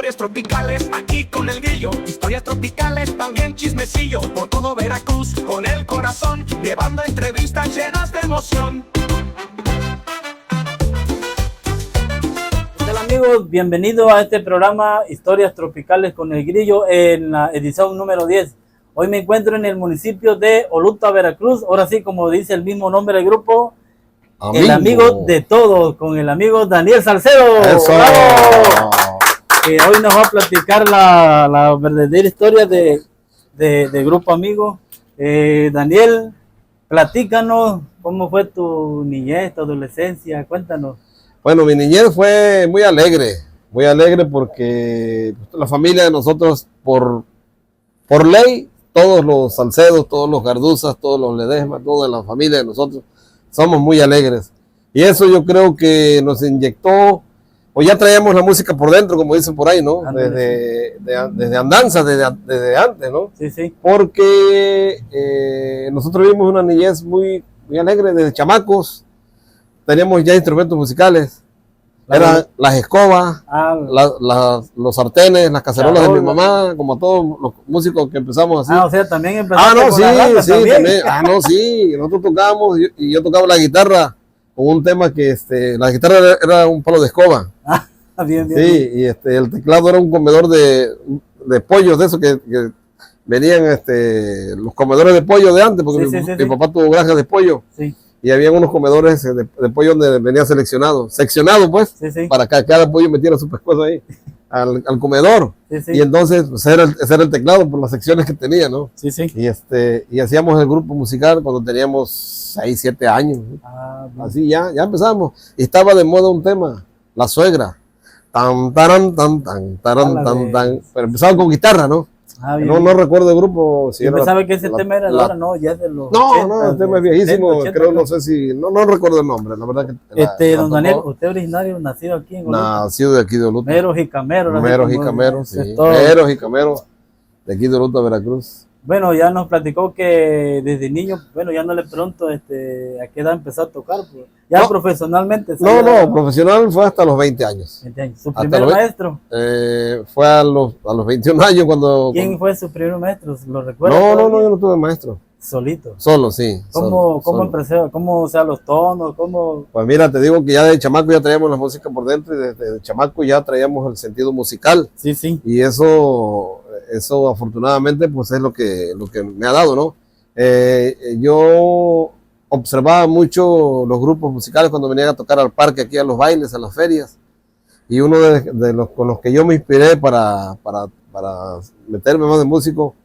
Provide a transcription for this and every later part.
Historias tropicales, aquí con el grillo. Historias tropicales, también chismecillo. Por todo Veracruz, con el corazón, llevando entrevistas llenas de emoción. Hola amigos, bienvenidos a este programa Historias Tropicales con el Grillo en la edición número 10. Hoy me encuentro en el municipio de Oluta, Veracruz. Ahora sí, como dice el mismo nombre del grupo, el amigo de todos, con el amigo Daniel Salcedo. ¡Eso! ¡Bravo! Que hoy nos va a platicar la verdadera historia de Grupo Amigo. Daniel, platícanos cómo fue tu niñez, tu adolescencia, cuéntanos. Bueno, mi niñez fue muy alegre porque la familia de nosotros, por ley, todos los Salcedos, todos los Garduzas, todos los Ledesma, toda la familia de nosotros, somos muy alegres. Y eso yo creo que nos inyectó, o ya traíamos la música por dentro, como dicen por ahí, ¿no? Desde andanza, desde antes, ¿no? Sí, sí. Porque nosotros vivimos una niñez muy alegre desde chamacos. Teníamos ya instrumentos musicales, eran las escobas, los sartenes, las cacerolas de mi mamá, como todos los músicos que empezamos así. O sea, también empezaste con la lata también. Sí, nosotros tocábamos y yo tocaba la guitarra con un tema que la guitarra era un palo de escoba. Bien. Sí, y el teclado era un comedor de pollos, de esos que venían los comedores de pollo de antes, porque mi papá tuvo granjas de pollo. Sí. Y había unos comedores de pollo donde venía seccionado pues, para que cada pollo metiera su pescuezo ahí, al comedor. Y entonces, pues, ese era el teclado por las secciones que tenía, ¿no? Y hacíamos el grupo musical cuando teníamos 6, 7 años. Así ya empezamos. Y estaba de moda un tema, La Suegra. Tan, taran, tan, tan, taran, tan, tan. Pero empezaba con guitarra, ¿no? No recuerdo el grupo. Si yo pensaba que ese tema era ahora, no, ya es de los. No, el tema es viejísimo, 80, creo, no sé si. No recuerdo el nombre, la verdad que. Don Daniel, ¿usted originario, nacido aquí en Oluta? Nacido de aquí de Oluta. Meros y Cameros. Meros y Cameros, sí. Meros y Cameros, de aquí de Oluta, Veracruz. Bueno, ya nos platicó que desde niño, bueno, ya no le pregunto a qué edad empezó a tocar, pues, ya profesionalmente. Profesional fue hasta los 20 años. 20 años. ¿Su primer maestro? Fue a los 21 años cuando... ¿Quién fue su primer maestro? ¿Lo recuerda? No, yo no tuve maestro. ¿Solito? Solo, sí. ¿Cómo empezó? ¿Cómo, los tonos? ¿Cómo? Pues mira, te digo que ya de chamaco ya traíamos la música por dentro y desde chamaco ya traíamos el sentido musical. Sí. Y eso afortunadamente pues es lo que me ha dado, ¿no? Yo observaba mucho los grupos musicales cuando venían a tocar al parque, aquí a los bailes, a las ferias, y uno de los con los que yo me inspiré para meterme más de músico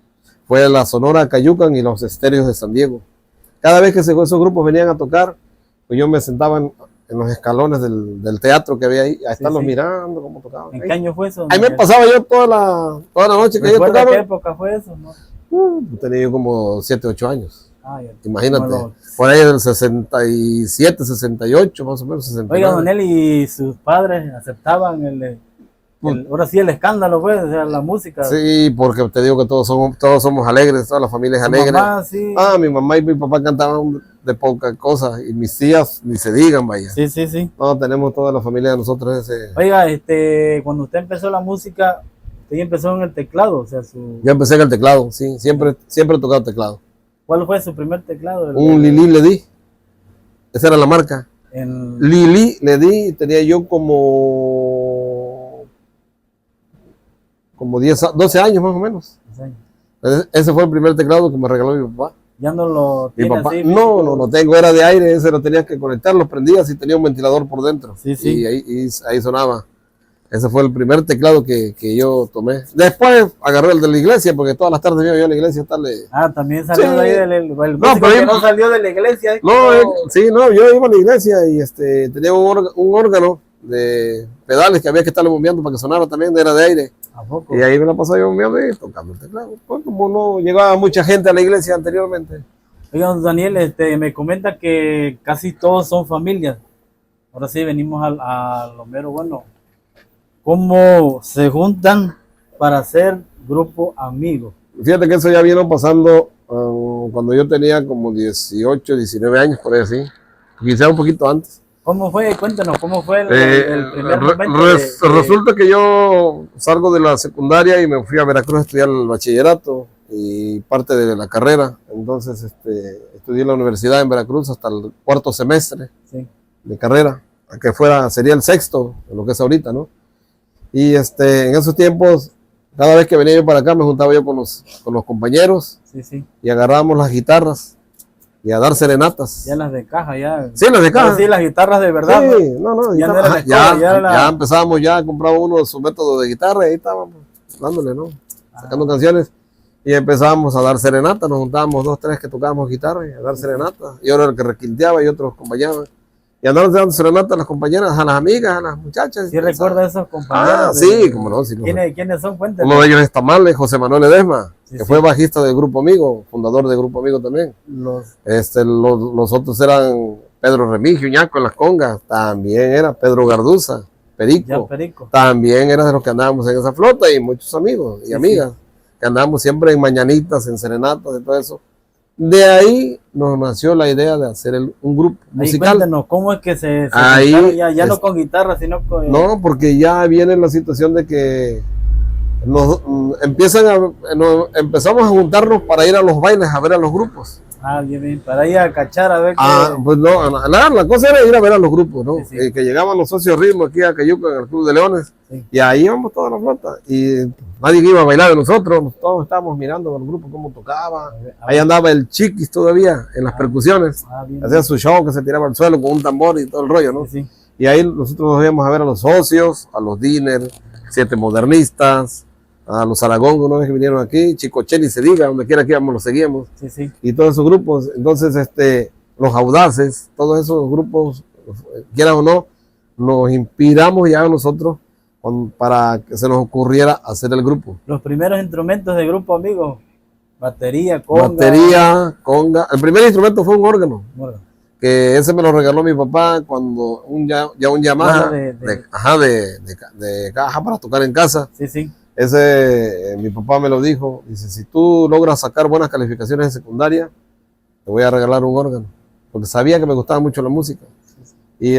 fue la Sonora Cayucan y los Estéreos de San Diego. Cada vez que esos grupos venían a tocar, pues yo me sentaba en los escalones del teatro que había ahí, a estarlos mirando cómo tocaban. ¿En qué año fue eso? Ahí me pasaba yo toda la noche que yo tocaba. ¿Qué época fue eso? ¿No? Tenía yo como 7, 8 años. Imagínate, por ahí del 67, 68, más o menos, 69. Oiga, don Eli, ¿y sus padres aceptaban ahora sí el escándalo, pues, o sea, la música? Sí, porque te digo que todos somos alegres, toda la familia es alegre. Mamá, sí. Mi mamá y mi papá cantaban de pocas cosas, y mis tías ni se digan, vaya. Sí. No, tenemos toda la familia de nosotros ese... Oiga, cuando usted empezó la música, usted empezó en el teclado, o sea, Yo empecé en el teclado, sí, siempre he tocado teclado. ¿Cuál fue su primer teclado? Un Lili Ledi, esa era la marca. Lili Ledi, tenía yo como 12 años más o menos. 12 años. Ese fue el primer teclado que me regaló mi papá. ¿Ya no lo tiene mi papá? Así, no lo tengo, era de aire, ese lo tenías que conectar, lo prendías y tenía un ventilador por dentro. Sí. Y ahí sonaba. Ese fue el primer teclado que yo tomé. Después agarré el de la iglesia, porque todas las tardes iba yo a la iglesia a estarle... también salió de ahí el músico que no salió de la iglesia. Yo iba a la iglesia y tenía un órgano de pedales que había que estarle bombeando para que sonara también, era de aire. ¿A poco? Y ahí me la pasaba yo bombeando y tocando el teclado. Pues como no llegaba mucha gente a la iglesia anteriormente. Oiga, Daniel, me comenta que casi todos son familias. Ahora sí, venimos a lo mero bueno. ¿Cómo se juntan para hacer Grupo Amigo? Fíjate que eso ya vino pasando cuando yo tenía como 18, 19 años, por ahí así. Quizá un poquito antes. ¿Cómo fue? Cuéntanos, ¿cómo fue el primer momento? Resulta que yo salgo de la secundaria y me fui a Veracruz a estudiar el bachillerato y parte de la carrera. Entonces estudié en la universidad en Veracruz hasta el cuarto semestre de carrera, que sería el sexto, de lo que es ahorita, ¿no? Y en esos tiempos, cada vez que venía yo para acá, me juntaba yo con los compañeros y agarrábamos las guitarras y a dar serenatas. Ya las de caja, ya. Sí, las de caja. Sí, las guitarras de verdad. Sí, no, ya empezábamos, ya compraba uno su método de guitarra y ahí estábamos dándole, ¿no? Sacando canciones y empezábamos a dar serenatas, nos juntábamos 2, 3 que tocábamos guitarra y a dar serenatas. Y ahora el que requinteaba y otros acompañaban. Y andaban dando serenatas a las compañeras, a las amigas, a las muchachas. ¿Sí recuerda a esos compañeros? Ah, sí, como no. Sí, ¿Quiénes son? Cuéntanos. Uno de ellos es Tamales, José Manuel Ledesma, que fue bajista del Grupo Amigo, fundador del Grupo Amigo también. Los otros eran Pedro Remigio, Ñaco en las congas, también era Pedro Garduza, Perico. También era de los que andábamos en esa flota y muchos amigos y amigas, que andábamos siempre en mañanitas, en serenatas y todo eso. De ahí nos nació la idea de hacer un grupo musical. Cuéntanos, ¿cómo es que se ya no con guitarra, sino con... No, porque ya viene la situación de que empezamos a juntarnos para ir a los bailes a ver a los grupos. Ah, bien, para ir a cachar a ver pues no, la cosa era ir a ver a los grupos, ¿no? Que llegaban los socios ritmo aquí a Cayuca, en el Club de Leones, y ahí íbamos toda la flota, y nadie iba a bailar de nosotros, todos estábamos mirando a los grupos cómo tocaba. Ahí andaba el Chiquis todavía, en las percusiones, hacía su show que se tiraba al suelo con un tambor y todo el rollo, ¿no? Y ahí nosotros nos íbamos a ver a los socios, a los Dinner, 7 Modernistas, a los Aragón, una vez que vinieron aquí, Chicoche ni se diga, donde quiera que íbamos, los seguíamos. Y todos esos grupos, entonces los Audaces, todos esos grupos, quieran o no, nos inspiramos ya nosotros para que se nos ocurriera hacer el grupo. Los primeros instrumentos del Grupo Amigo, batería, conga. Batería, conga. El primer instrumento fue un órgano. Que ese me lo regaló mi papá cuando un Yamaha de caja para tocar en casa. Ese, mi papá me lo dijo, dice, si tú logras sacar buenas calificaciones en secundaria, te voy a regalar un órgano, porque sabía que me gustaba mucho la música. Y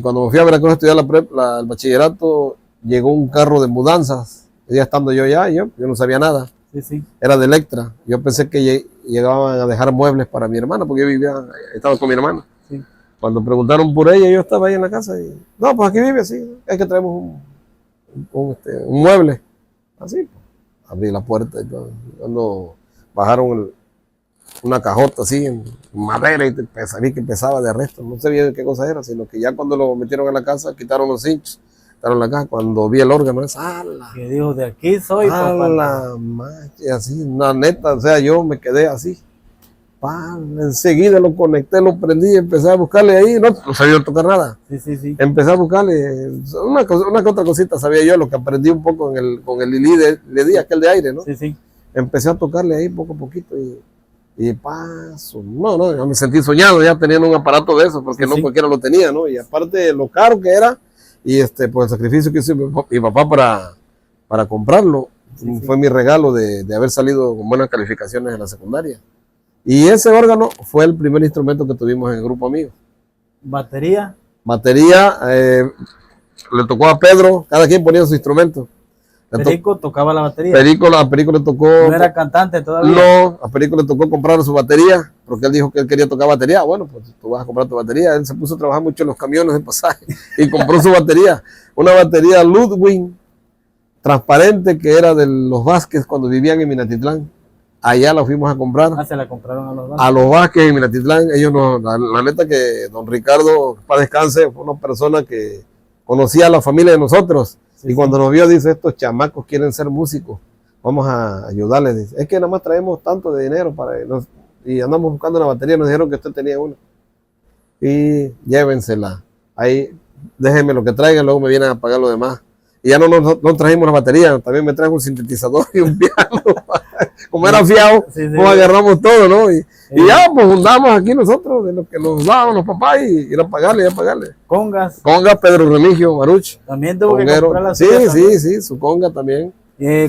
cuando me fui a Veracruz a estudiar el bachillerato, llegó un carro de mudanzas, ya estando yo no sabía nada, era de Electra, yo pensé que llegaban a dejar muebles para mi hermana, porque yo estaba con mi hermana. Cuando preguntaron por ella, yo estaba ahí en la casa y, no, pues aquí vive, sí, es que traemos un mueble, así, abrí la puerta y todo. Cuando bajaron una cajota así en madera y vi que pesaba de resto, no sabía de qué cosa era, sino que ya cuando lo metieron en la casa, quitaron los hinchos, quitaron la caja, cuando vi el órgano, que dijo, de aquí soy, papá. Así, una neta, o sea, yo me quedé así. Enseguida lo conecté, lo prendí, empecé a buscarle ahí, no sabía tocar nada. Empecé a buscarle una que otra cosita, sabía yo, lo que aprendí un poco con el Lili le di aquel de aire, ¿no? Empecé a tocarle ahí poco a poquito y paso, yo me sentí soñado ya teniendo un aparato de eso, porque no cualquiera lo tenía, ¿no? Y aparte lo caro que era, y pues el sacrificio que hizo mi papá para comprarlo, fue mi regalo de haber salido con buenas calificaciones en la secundaria. Y ese órgano fue el primer instrumento que tuvimos en el Grupo Amigo. ¿Batería? Batería, le tocó a Pedro, cada quien ponía su instrumento. Perico tocaba la batería. A Perico le tocó... ¿No era cantante todavía? No, a Perico le tocó comprar su batería, porque él dijo que él quería tocar batería. Bueno, pues tú vas a comprar tu batería. Él se puso a trabajar mucho en los camiones de pasaje y compró su batería. Una batería Ludwig, transparente, que era de los Vázquez cuando vivían en Minatitlán. Allá la fuimos a comprar. Se la compraron a los Vázquez. A los Vázquez en Minatitlán. Ellos la neta que don Ricardo, para descanse, fue una persona que conocía a la familia de nosotros. Y cuando nos vio, dice, estos chamacos quieren ser músicos, vamos a ayudarles. Dice, es que nada más traemos tanto de dinero y andamos buscando una batería, nos dijeron que usted tenía una. Y llévensela. Ahí, déjenme lo que traigan, luego me vienen a pagar lo demás. Y ya no trajimos la batería, también me trajo un sintetizador y un piano. Como era fiado, pues agarramos todo, ¿no? Y ya, pues fundamos aquí nosotros, de lo que nos daban los papás, y ir a pagarle. Congas, Pedro Remigio, Baruch. También tuvo que comprar la suya. Sí, su conga también.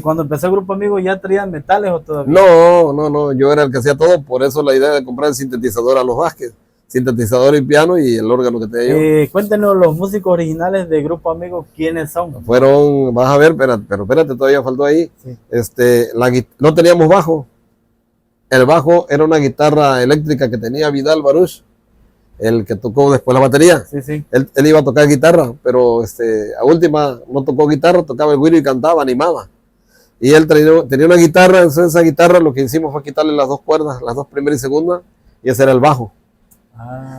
Cuando empezó el Grupo Amigo, ¿ya traían metales o todavía? No, yo era el que hacía todo, por eso la idea de comprar el sintetizador a los Vázquez. sintetizador y piano y el órgano que te dio. Cuéntenos los músicos originales de Grupo Amigos, ¿quiénes son? Fueron, vas a ver, pero espérate, todavía faltó ahí. Sí. No teníamos bajo. El bajo era una guitarra eléctrica que tenía Vidal Baruch, el que tocó después la batería. Sí, sí. Él iba a tocar guitarra, pero a última no tocó guitarra, tocaba el güiro y cantaba, animaba. Y él tenía una guitarra, entonces esa guitarra lo que hicimos fue quitarle las dos cuerdas, las dos primera y segunda, y ese era el bajo.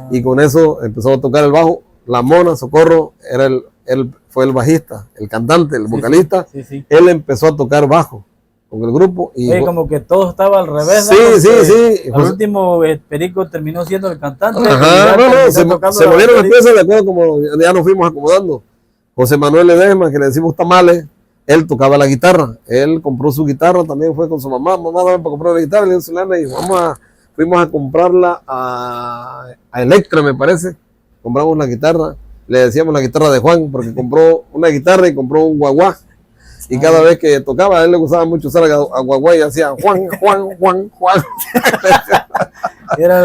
Y con eso empezó a tocar el bajo. La Mona Socorro él fue el bajista, el cantante, el vocalista. Sí. Él empezó a tocar bajo con el grupo. Y como que todo estaba al revés. Sí. Al último, Perico terminó siendo el cantante. Ajá, se movieron las piezas de acuerdo como ya nos fuimos acomodando. José Manuel Ledesma, que le decimos Tamales, él tocaba la guitarra. Él compró su guitarra, también fue con su mamá. Mamá, dame para comprar la guitarra. Le dijo, y fuimos a comprarla a Electra, me parece. Compramos la guitarra. Le decíamos la guitarra de Juan, porque compró una guitarra y compró un guaguá. Y cada vez que tocaba, a él le gustaba mucho usar a guaguá y hacía Juan. Era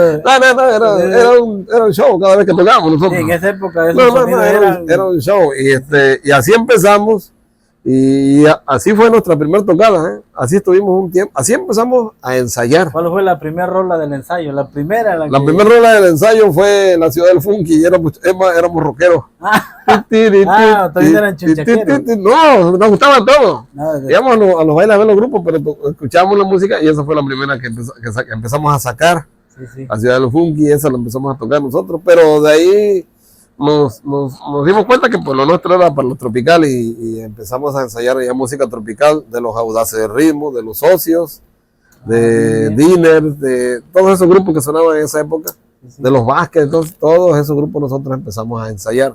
un show cada vez que tocábamos nosotros. Sí, en esa época era un show. Y así empezamos. Y así fue nuestra primera tocada, ¿eh? Así estuvimos un tiempo. Así empezamos a ensayar. ¿Cuál fue la primera rola del ensayo? La primera rola del ensayo fue La Ciudad del Funky y éramos rockeros. Todavía eran chunchaqueros. No, nos gustaba todo. Íbamos a los bailes a ver los grupos, pero escuchábamos la música y esa fue la primera que empezamos a sacar. Sí. La Ciudad del Funky, esa la empezamos a tocar nosotros, pero de ahí nos dimos cuenta que pues lo nuestro era para lo tropical y empezamos a ensayar ya música tropical de los Audaces de Ritmo, de los Socios, de Dinner, de todos esos grupos que sonaban en esa época, de los Vázquez, todos esos grupos nosotros empezamos a ensayar.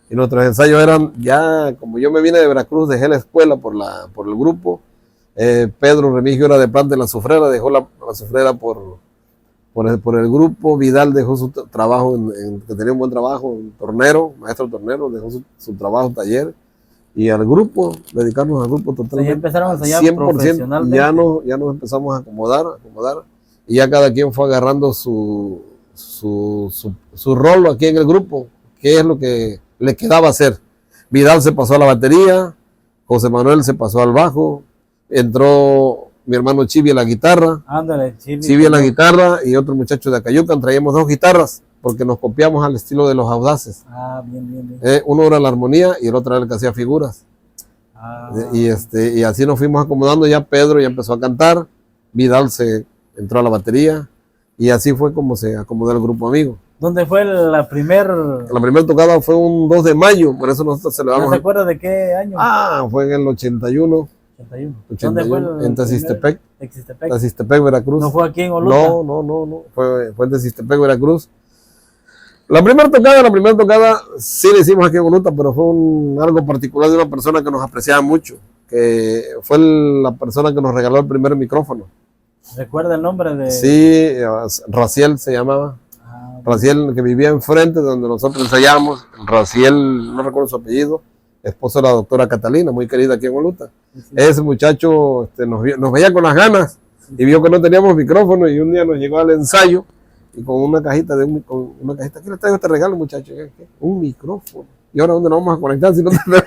Y nuestros ensayos eran ya, como yo me vine de Veracruz, dejé la escuela por el grupo. Pedro Remigio era de Planta de la Sufrera, dejó la Sufrera por el grupo. Vidal dejó su trabajo, que tenía un buen trabajo, maestro tornero, dejó su trabajo, taller, y al grupo, dedicarnos al grupo totalmente. Ya empezaron a ensayar 100%, profesionalmente. Ya nos empezamos a acomodar, y ya cada quien fue agarrando su rol aquí en el grupo, que es lo que le quedaba hacer. Vidal se pasó a la batería, José Manuel se pasó al bajo, entró mi hermano Chivi a la guitarra. Ándale, Chivi a la guitarra y otro muchacho de Acayucan. Traíamos dos guitarras porque nos copiamos al estilo de los Audaces. Bien. Uno era la armonía y el otro era el que hacía figuras. Y así nos fuimos acomodando. Ya Pedro ya empezó a cantar, Vidal se entró a la batería y así fue como se acomodó el grupo Amigo. ¿Dónde fue la primera? La primera tocada fue un 2 de mayo, por eso nosotros celebramos. ¿No se acuerda de qué año? Fue en el 81. ¿Dónde fue en Tezistepec, Tezistepec, Veracruz. ¿No fue aquí en Oluta? No. Fue en Tezistepec, Veracruz. La primera tocada sí la hicimos aquí en Oluta, pero fue algo particular de una persona que nos apreciaba mucho, que fue la persona que nos regaló el primer micrófono. ¿Recuerda el nombre de...? Sí, Raciel se llamaba. Raciel, que vivía enfrente de donde nosotros ensayábamos. Raciel, no recuerdo su apellido, esposo de la doctora Catalina, muy querida aquí en Oluta. Sí. Ese muchacho nos veía con las ganas y vio que no teníamos micrófono y un día nos llegó al ensayo y con una cajita, ¿qué le traigo este regalo, muchacho? Un micrófono. ¿Y ahora dónde nos vamos a conectar si no tenemos?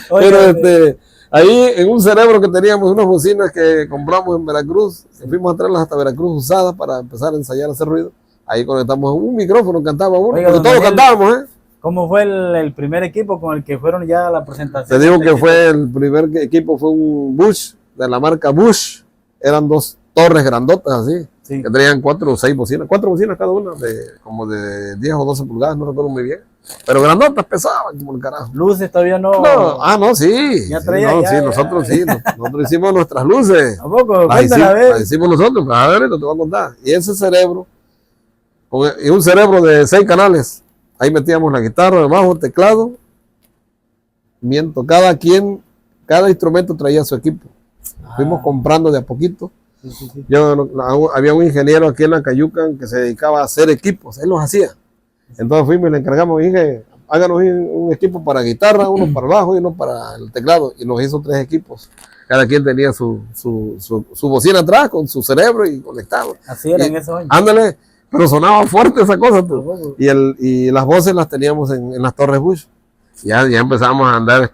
Pero ahí en un cerebro que teníamos unas bocinas que compramos en Veracruz, que fuimos a traerlas hasta Veracruz usadas para empezar a ensayar a hacer ruido. Ahí conectamos un micrófono, cantaba uno, porque todos cantábamos, ¿Cómo fue el primer equipo con el que fueron ya a la presentación? Te digo que el primer equipo fue un Bush, de la marca Bush. Eran dos torres grandotas así, que traían 4 o 6 bocinas, 4 bocinas cada una, como de 10 o 12 pulgadas, no recuerdo muy bien. Pero grandotas, pesaban como el carajo. ¿Luces todavía no? No, sí. Ya traía, nosotros hicimos nuestras luces. ¿A poco? Las hicimos nosotros, pues a ver, te voy a contar. Y ese cerebro, y un cerebro de 6 canales, ahí metíamos la guitarra, el bajo, teclado. Miento, cada instrumento traía su equipo. Fuimos comprando de a poquito. Sí. Había un ingeniero aquí en Acayucan que se dedicaba a hacer equipos, él los hacía. Entonces fuimos y le encargamos, dije, háganos un equipo para guitarra, uno para el bajo y uno para el teclado. Y nos hizo 3 equipos. Cada quien tenía su bocina atrás con su cerebro y conectado. Así era en esos años. Ándale. pero sonaba fuerte esa cosa. Y las voces las teníamos en las Torres Bush. Ya empezamos a andar,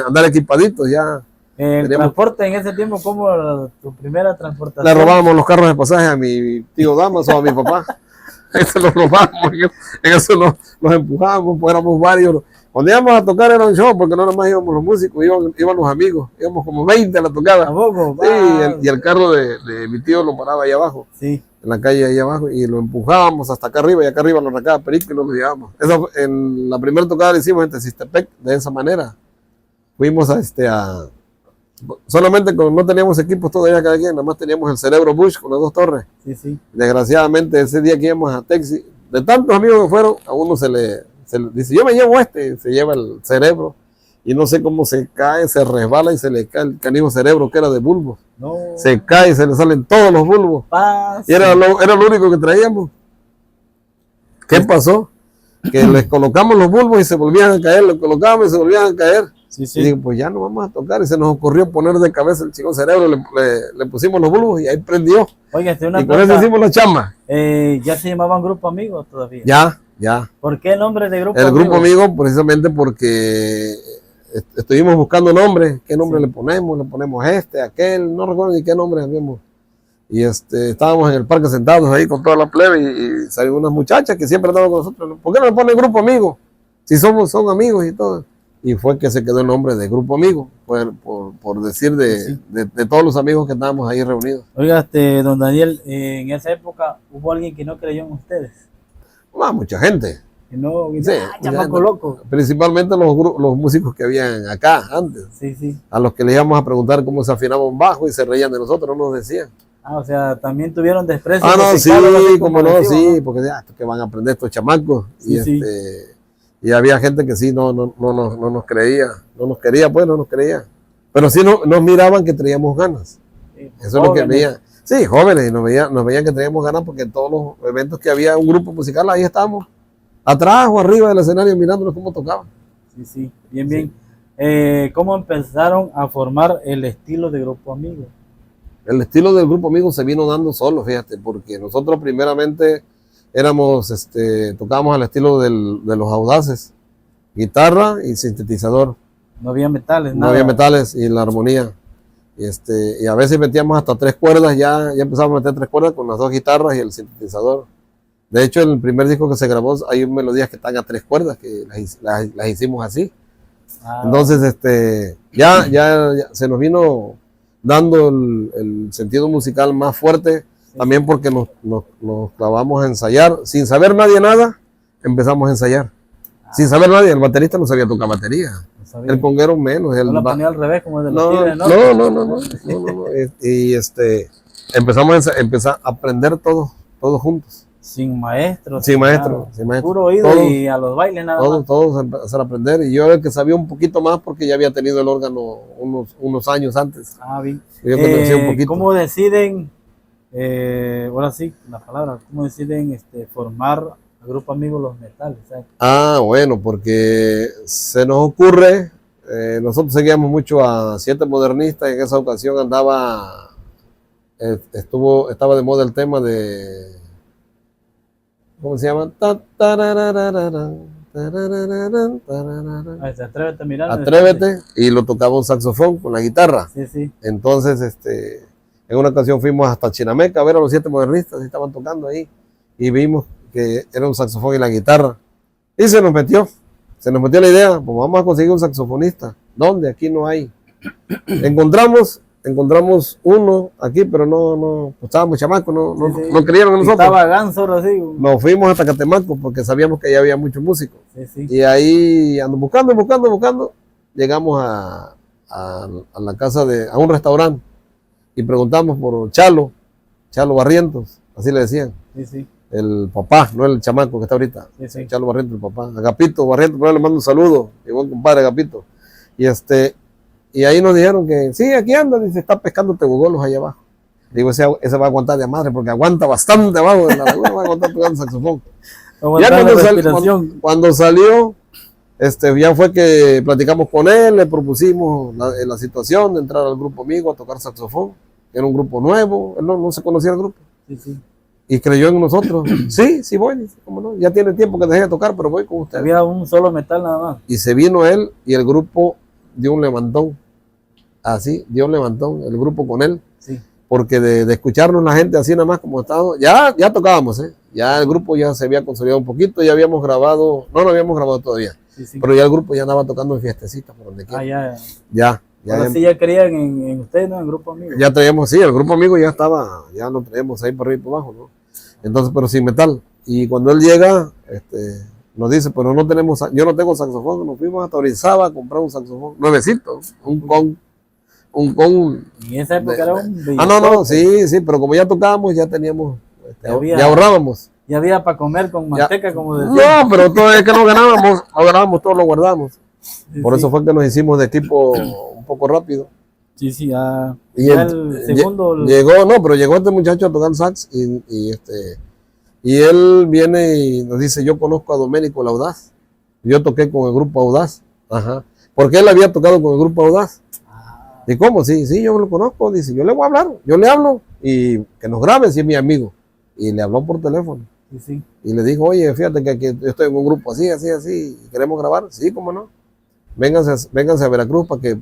andar equipaditos ya. El transporte en ese tiempo, ¿cómo tu primera transportación? Le robábamos los carros de pasaje a mi tío Damas o a mi papá. Eso los robábamos, en eso los empujábamos, pues éramos varios. Cuando íbamos a tocar era un show, porque no nada más íbamos los músicos, iban los amigos, íbamos como 20 a la tocada. Sí, y el carro de mi tío lo paraba ahí abajo, en la calle ahí abajo, y lo empujábamos hasta acá arriba, y acá arriba lo arrancaba perico y nos lo llevábamos. Eso, en la primera tocada la hicimos en Tezistepec, de esa manera. Fuimos solamente no teníamos equipos todavía cada quien, nada más teníamos el Cerebro Bush con las 2 torres. Desgraciadamente ese día que íbamos a Texas, de tantos amigos que fueron, a uno se le dice, yo me llevo se lleva el Cerebro, y no sé cómo se cae, se resbala y se le cae el canijo Cerebro que era de bulbos. No. Se cae y se le salen todos los bulbos. Y era lo único que traíamos. ¿Qué pasó? Que les colocamos los bulbos y se volvían a caer, los colocamos y se volvían a caer. Y digo, pues ya no vamos a tocar, y se nos ocurrió poner de cabeza el chico Cerebro, le pusimos los bulbos y ahí prendió. Oiga, y por eso hicimos la chamba. ¿Ya se llamaban Grupo Amigo todavía? Ya. ¿Por qué el nombre de Grupo Amigo? El Grupo Amigo precisamente porque estuvimos buscando nombres, qué nombre le ponemos aquel, no recuerdo ni qué nombre habíamos. Y estábamos en el parque sentados ahí con toda la plebe y salieron unas muchachas que siempre andaban con nosotros. ¿Por qué no le ponen Grupo Amigo? Si son amigos y todo. Y fue que se quedó el nombre de Grupo Amigo, por decir de todos los amigos que estábamos ahí reunidos. Oiga, don Daniel, en esa época, ¿hubo alguien que no creyó en ustedes? Mucha gente. No, chamaco loco. Principalmente los músicos que habían acá antes. A los que le íbamos a preguntar cómo se afinaba un bajo y se reían de nosotros, no nos decían. O sea, también tuvieron desprecio. No, sí, como no, sí, porque esto que van a aprender estos chamacos. Y había gente que sí no nos creía, no nos quería. Pero sí nos miraban que teníamos ganas. Eso es lo que veían. Sí, jóvenes, y nos veían que teníamos ganas porque en todos los eventos que había un grupo musical, ahí estábamos, atrás o arriba del escenario mirándonos cómo tocaban. Bien. ¿Cómo empezaron a formar el estilo de Grupo Amigo? El estilo del Grupo Amigo se vino dando solo, fíjate, porque nosotros primeramente tocábamos al estilo de los Audaces, guitarra y sintetizador. No había metales, nada. No había metales y la armonía. Y a veces metíamos hasta 3 cuerdas, ya empezamos a meter 3 cuerdas con las 2 guitarras y el sintetizador. De hecho, en el primer disco que se grabó hay melodías que están a 3 cuerdas, que las hicimos así. Entonces, ya se nos vino dando el sentido musical más fuerte, también porque nos clavamos a ensayar. Sin saber nadie nada, empezamos a ensayar. Sin saber nadie, el baterista no sabía tocar batería. El conguero menos. No la ponía al revés como el de los tigres, ¿no? No. Y empezamos a aprender todos juntos. Sin maestro. Sin maestro. Puro oído y a los bailes nada más. Todos empezaron a aprender. Y yo era el que sabía un poquito más porque ya había tenido el órgano unos años antes. Bien. Yo conocía un poquito. ¿Cómo deciden, ahora sí, la palabra, cómo deciden formar el Grupo Amigo Los Metales? Bueno, porque se nos ocurre, nosotros seguíamos mucho a Siete Modernistas y en esa ocasión estaba de moda el tema de, ¿cómo se llama? Atrévete a mirar. Atrévete, y lo tocaba un saxofón con la guitarra. Entonces, en una ocasión fuimos hasta Chinameca a ver a los Siete Modernistas y estaban tocando ahí y vimos que era un saxofón y la guitarra. Y se nos metió la idea, pues vamos a conseguir un saxofonista. ¿Dónde? Aquí no hay. Encontramos uno aquí, pero no pues estábamos chamacos, no creyeron en nosotros. Estaba ganso, así. Nos fuimos hasta Catemaco porque sabíamos que allá había muchos músicos. Y ahí buscando, llegamos a la casa a un restaurante y preguntamos por Chalo Barrientos, así le decían. El papá, no el chamaco que está ahorita. Chalo Barrientos, el papá. Agapito Barrientos, por ahí le mando un saludo. Igual compadre Agapito. Y ahí nos dijeron que, sí, aquí anda, dice, está pescando tegogolos allá abajo. Digo, ese va a aguantar de madre, porque aguanta bastante abajo de la laguna, va a aguantar tocando saxofón. Ya cuando salió, ya fue que platicamos con él, le propusimos la situación de entrar al Grupo Amigo a tocar saxofón. Era un grupo nuevo, él no se conocía el grupo. Y creyó en nosotros. Sí, sí voy, dice, ¿cómo no? Ya tiene tiempo que dejé de tocar, pero voy con usted. Había un solo metal nada más. Y se vino él y el grupo dio un levantón. Así, dio un levantón, el grupo con él. Sí. Porque de escucharnos la gente así nada más como estábamos, ya tocábamos, ya el grupo ya se había consolidado un poquito, ya habíamos grabado, no lo habíamos grabado todavía, sí. Pero ya el grupo ya andaba tocando en fiestecitas por donde quiera. Ya. Ahora sí ya creían en ustedes, ¿no? En Grupo Amigo. Ya traíamos, sí, el Grupo Amigo ya estaba, ya lo traíamos ahí por arriba y por abajo, ¿no? Entonces, pero sin metal. Y cuando él llega, nos dice, pero no tenemos, yo no tengo saxofón, nos fuimos hasta Orizaba a comprar un saxofón, nuevecito, un con. En esa época era un no, sí, pero como ya tocábamos, ya teníamos, ya ahorrábamos. Ya había para comer con manteca, como decía. No, pero todo es que no ganábamos, todo lo guardamos. Por eso fue que nos hicimos de equipo un poco rápido. Sí, ya. Y ya el segundo. Pero llegó este muchacho a tocar sax y él viene y nos dice, yo conozco a Doménico Laudaz. Yo toqué con el Grupo Audaz. Ajá. Porque él había tocado con el Grupo Audaz. ¿Y cómo? Sí, yo lo conozco. Dice, yo le voy a hablar, yo le hablo y que nos grabe si es mi amigo. Y le habló por teléfono. Sí. Y le dijo, oye, fíjate que yo estoy en un grupo así, y queremos grabar. Sí, cómo no. Vénganse a Veracruz para que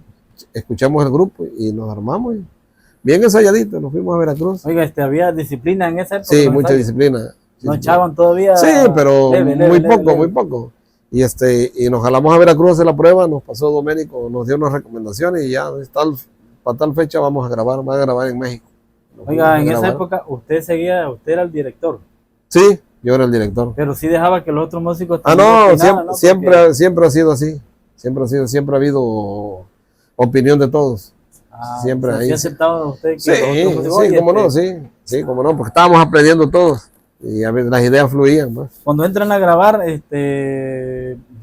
escuchemos el grupo y nos armamos. Bien ensayadito, nos fuimos a Veracruz. Oiga, ¿había disciplina en esa época? Sí, mucha disciplina. ¿No echaban todavía? Sí, pero muy poco. Y nos jalamos a Veracruz a hacer la prueba, nos pasó Doménico, nos dio unas recomendaciones y ya para tal fecha van a grabar en México. Oiga, en esa época usted era el director. Sí, yo era el director. Pero sí dejaba que los otros músicos... Siempre ha sido así. Siempre ha habido opinión de todos. Siempre ahí. ¿Sí aceptaba usted que sí, cómo no, porque estábamos aprendiendo todos y a veces las ideas fluían. ¿No? Cuando entran a grabar,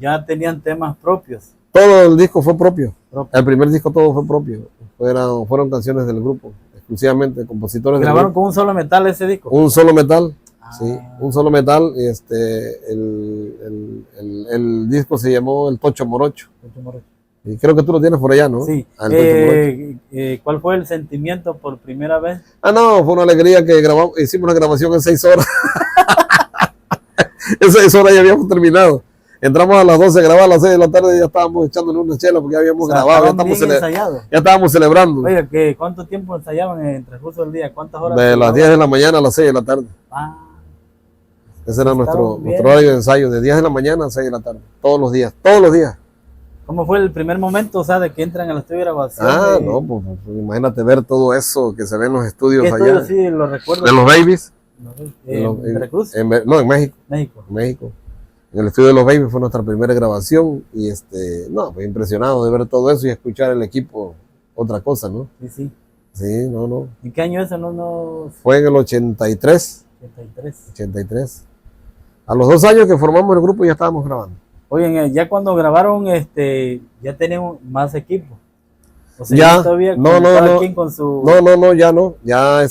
ya tenían temas propios. Todo el disco fue propio. El primer disco todo fue propio. Fueron canciones del grupo, exclusivamente compositores. ¿Grabaron con un solo metal ese disco? Un solo metal. Sí, un solo metal. El disco se llamó El Tocho Morocho. Y creo que tú lo tienes por allá, ¿no? Sí. ¿Cuál fue el sentimiento por primera vez? Fue una alegría que hicimos una grabación en 6 horas. En 6 horas ya habíamos terminado. Entramos a las 12, grabamos a las 6 de la tarde y ya estábamos echándole una chela porque ya habíamos grabado. Ya estábamos celebrando. Oiga, ¿cuánto tiempo ensayaban en el transcurso del día? ¿Cuántas horas? De las 10 de la mañana a las 6 de la tarde. Ese era nuestro horario de ensayo, de 10 de la mañana a 6 de la tarde. Todos los días. ¿Cómo fue el primer momento, de que entran al estudio de grabación? Pues imagínate ver todo eso que se ve en los estudios allá. Estudio, sí, lo recuerdo. De los Babies. ¿En Veracruz? En México. En el estudio de los Babies fue nuestra primera grabación y pues impresionado de ver todo eso y escuchar el equipo, otra cosa, ¿no? Sí. Sí, no. ¿En qué año eso no? Fue en el 83. 83. A los 2 años que formamos el grupo ya estábamos grabando. Oigan, ya cuando grabaron, ya tenían más equipo. O sea, ya todavía con su... No, ya no. Ya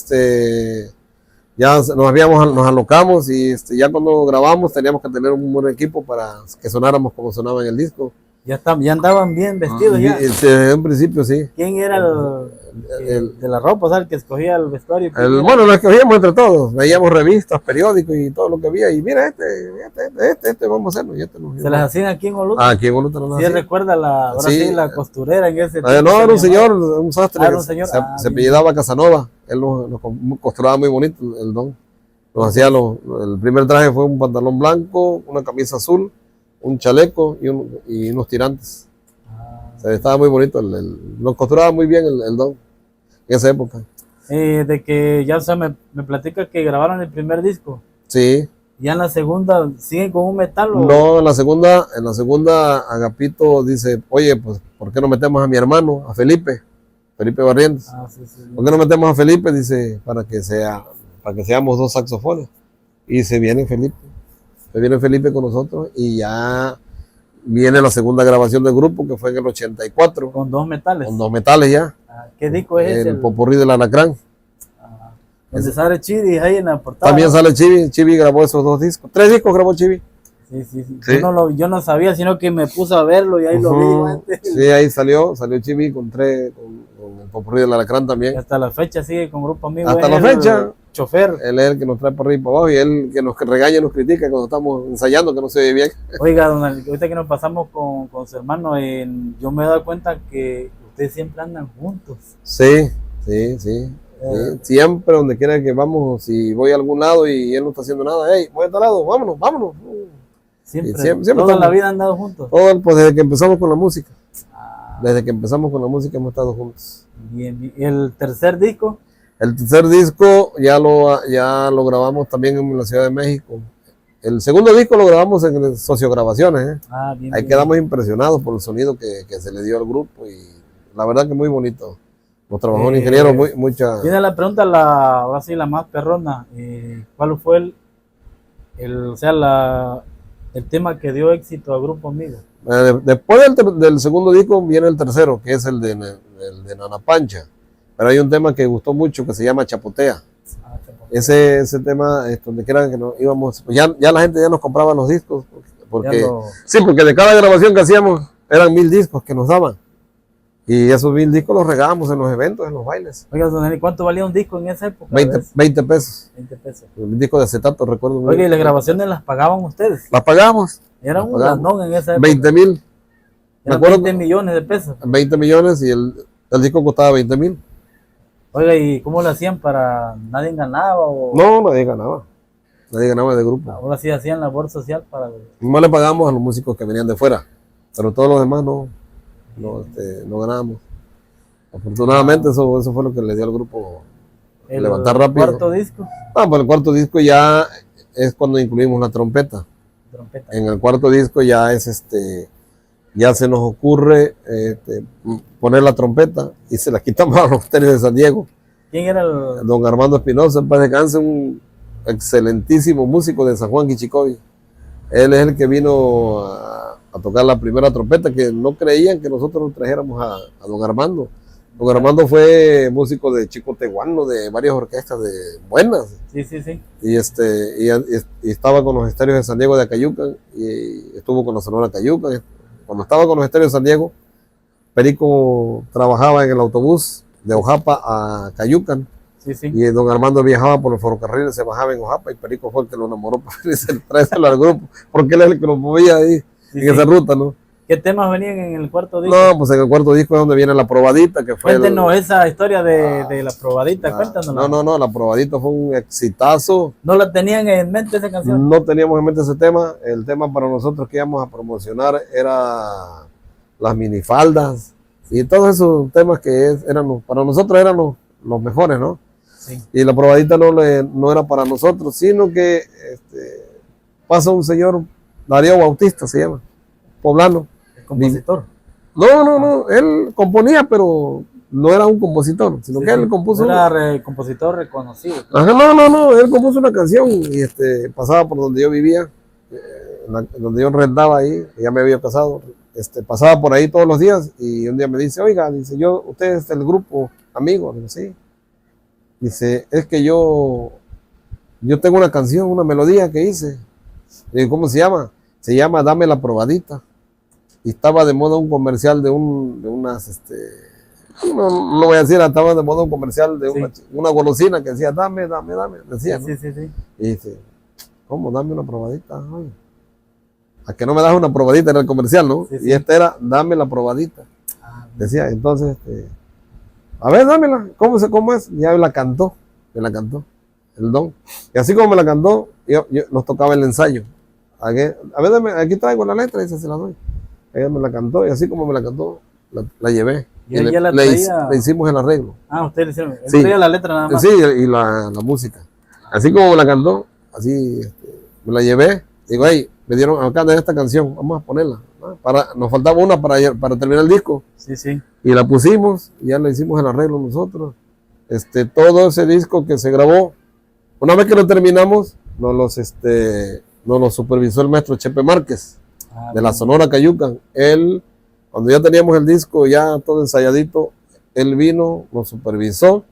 nos alocamos y ya cuando grabamos teníamos que tener un buen equipo para que sonáramos como sonaba en el disco. Ya andaban bien vestidos ya. Desde un principio sí. ¿Quién era el de la ropa, el que escogía el vestuario? Bueno, lo escogíamos entre todos. Veíamos revistas, periódicos y todo lo que había. Y mira, vamos a hacerlo. ¿Se las hacían aquí en Oluta? Aquí en Oluta no las hacían. ¿Sí recuerda la costurera en ese tiempo? No, era un señor, un sastre. Un señor. Se apellidaba Casanova. Él nos costuraba muy bonito el don. Nos hacía el primer traje fue un pantalón blanco, una camisa azul, un chaleco y unos tirantes. Estaba muy bonito, nos costuraba muy bien el don en esa época. De que ya me platica que grabaron el primer disco. Sí. ¿Ya en la segunda siguen con un metal? No, en la segunda Agapito dice, oye, pues, ¿por qué no metemos a mi hermano, a Felipe Barrientos? Sí. ¿Por qué no metemos a Felipe? Dice, para que seamos 2 saxofones. Y se viene Felipe con nosotros y ya viene la segunda grabación del grupo que fue en el 84. ¿Con 2 metales? Con 2 metales ya. ¿Qué disco es ese? El Popurrí del Alacrán. Donde sale Chivi ahí en la portada. También sale Chivi grabó esos 2 discos. 3 discos grabó Chivi. Sí. Yo no sabía, sino que me puse a verlo y ahí lo vi antes. Sí, ahí salió Chivi con el Popurrí del Alacrán también. Y hasta la fecha sigue con Grupo Amigo. Hasta la fecha. chofer. Él es el que nos trae por arriba y para abajo y él que nos regaña y nos critica cuando estamos ensayando que no se ve bien. Oiga, ahorita que nos pasamos con su hermano, yo me he dado cuenta que ustedes siempre andan juntos. Sí. Siempre donde quiera que vamos, si voy a algún lado y él no está haciendo nada, hey, voy a tal lado, vámonos. Siempre toda la vida han andado juntos. Pues desde que empezamos con la música. Desde que empezamos con la música hemos estado juntos. Bien. ¿Y el tercer disco? El tercer disco ya lo grabamos también en la Ciudad de México. El segundo disco lo grabamos en Sociograbaciones. Ahí quedamos impresionados por el sonido que se le dio al grupo y la verdad que muy bonito. Nos trabajó un ingeniero mucha... Viene la pregunta, ahora sí la más perrona. ¿Cuál fue el tema que dio éxito al Grupo Amigo? Después del segundo disco viene el tercero, que es el de Nana Pancha. Pero hay un tema que gustó mucho que se llama Chapotea. Ese tema, donde quiera que nos íbamos, pues ya la gente ya nos compraba los discos. Porque de cada grabación que hacíamos eran 1000 discos que nos daban. Y esos 1000 discos los regábamos en los eventos, en los bailes. Oiga, don Eli, ¿cuánto valía un disco en esa época? 20 pesos. 20 pesos. Un disco de acetato, recuerdo. Oiga, ¿y las grabaciones las pagaban ustedes? Las pagamos. Era un landón en esa época. 20,000. Eran 20 millones de pesos. 20 millones y el disco costaba 20,000. Oiga, ¿y cómo lo hacían para nadie ganaba? No, nadie ganaba. Nadie ganaba de grupo. Ahora sí hacían labor social para... No le pagamos a los músicos que venían de fuera, pero todos los demás no ganábamos. Afortunadamente eso fue lo que le dio al grupo levantar rápido. ¿El cuarto disco? Pues el cuarto disco ya es cuando incluimos la trompeta. En el cuarto disco ya es ya se nos ocurre poner la trompeta y se la quitamos a los Terios de San Diego. ¿Quién era el...? Don Armando Espinosa, en paz descanse, un excelentísimo músico de San Juan Quichicovi. Él es el que vino a tocar la primera trompeta, que no creían que nosotros trajéramos a don Armando. Don Armando fue músico de Chico Tehuano, de varias orquestas buenas. Sí. Y estaba con los Estéreos de San Diego de Acayucan, y estuvo con la Sonora Cayucan. Cuando estaba con los Estéreos de San Diego, Perico trabajaba en el autobús de Ojapa a Cayucan. Sí. Y don Armando viajaba por los ferrocarriles, se bajaba en Ojapa y Perico fue el que lo enamoró para traérselo al grupo, porque él es el que lo movía ahí en esa ruta, ¿no? ¿Qué temas venían en el cuarto disco? No, pues en el cuarto disco es donde viene La Probadita, que fue... Cuéntenos esa historia de La Probadita, cuéntanos. No, La Probadita fue un exitazo. ¿No la tenían en mente esa canción? No teníamos en mente ese tema. El tema para nosotros que íbamos a promocionar era las minifaldas y todos esos temas que para nosotros eran los mejores, ¿no? Sí. Y La Probadita no era para nosotros, sino que pasa un señor, Darío Bautista se llama, poblano. ¿Compositor? No, él componía, pero no era un compositor, sino que él compuso... No era compositor reconocido. Ajá, no, él compuso una canción y pasaba por donde yo vivía, donde yo rentaba ahí, ya me había casado, pasaba por ahí todos los días y un día me dice, oiga, dice, usted es del grupo Amigo, digo, sí. Dice, es que yo tengo una canción, una melodía que hice. Digo, ¿cómo se llama? Se llama Dame la Probadita. Y estaba de moda un comercial de unas, no voy a decir, estaba de moda un comercial de una golosina que decía, dame, decía, ¿no? Sí. Y dice, ¿cómo? Dame una probadita. Ay. ¿A que no me das una probadita? Era el comercial, ¿no? Sí. Y era, dame la probadita. Decía, entonces, a ver, dámela, ¿cómo es? Y ya me la cantó, el don. Y así como me la cantó, nos tocaba el ensayo. A ver, aquí traigo la letra, y se la doy. Ella me la cantó y así como me la cantó, la llevé. ¿Y ella la traía? Le hicimos el arreglo. Ustedes le hicieron. Sí. Traía la letra nada más. Sí, y la música. Así como me la cantó, así me la llevé. Digo, hey, me dieron acá de esta canción, vamos a ponerla. Nos faltaba una para terminar el disco. Sí. Y la pusimos, y ya le hicimos el arreglo nosotros. Todo ese disco que se grabó, una vez que lo terminamos, nos lo supervisó el maestro Chepe Márquez, de la Sonora Cayucan. Él, cuando ya teníamos el disco ya todo ensayadito, él vino, nos supervisó,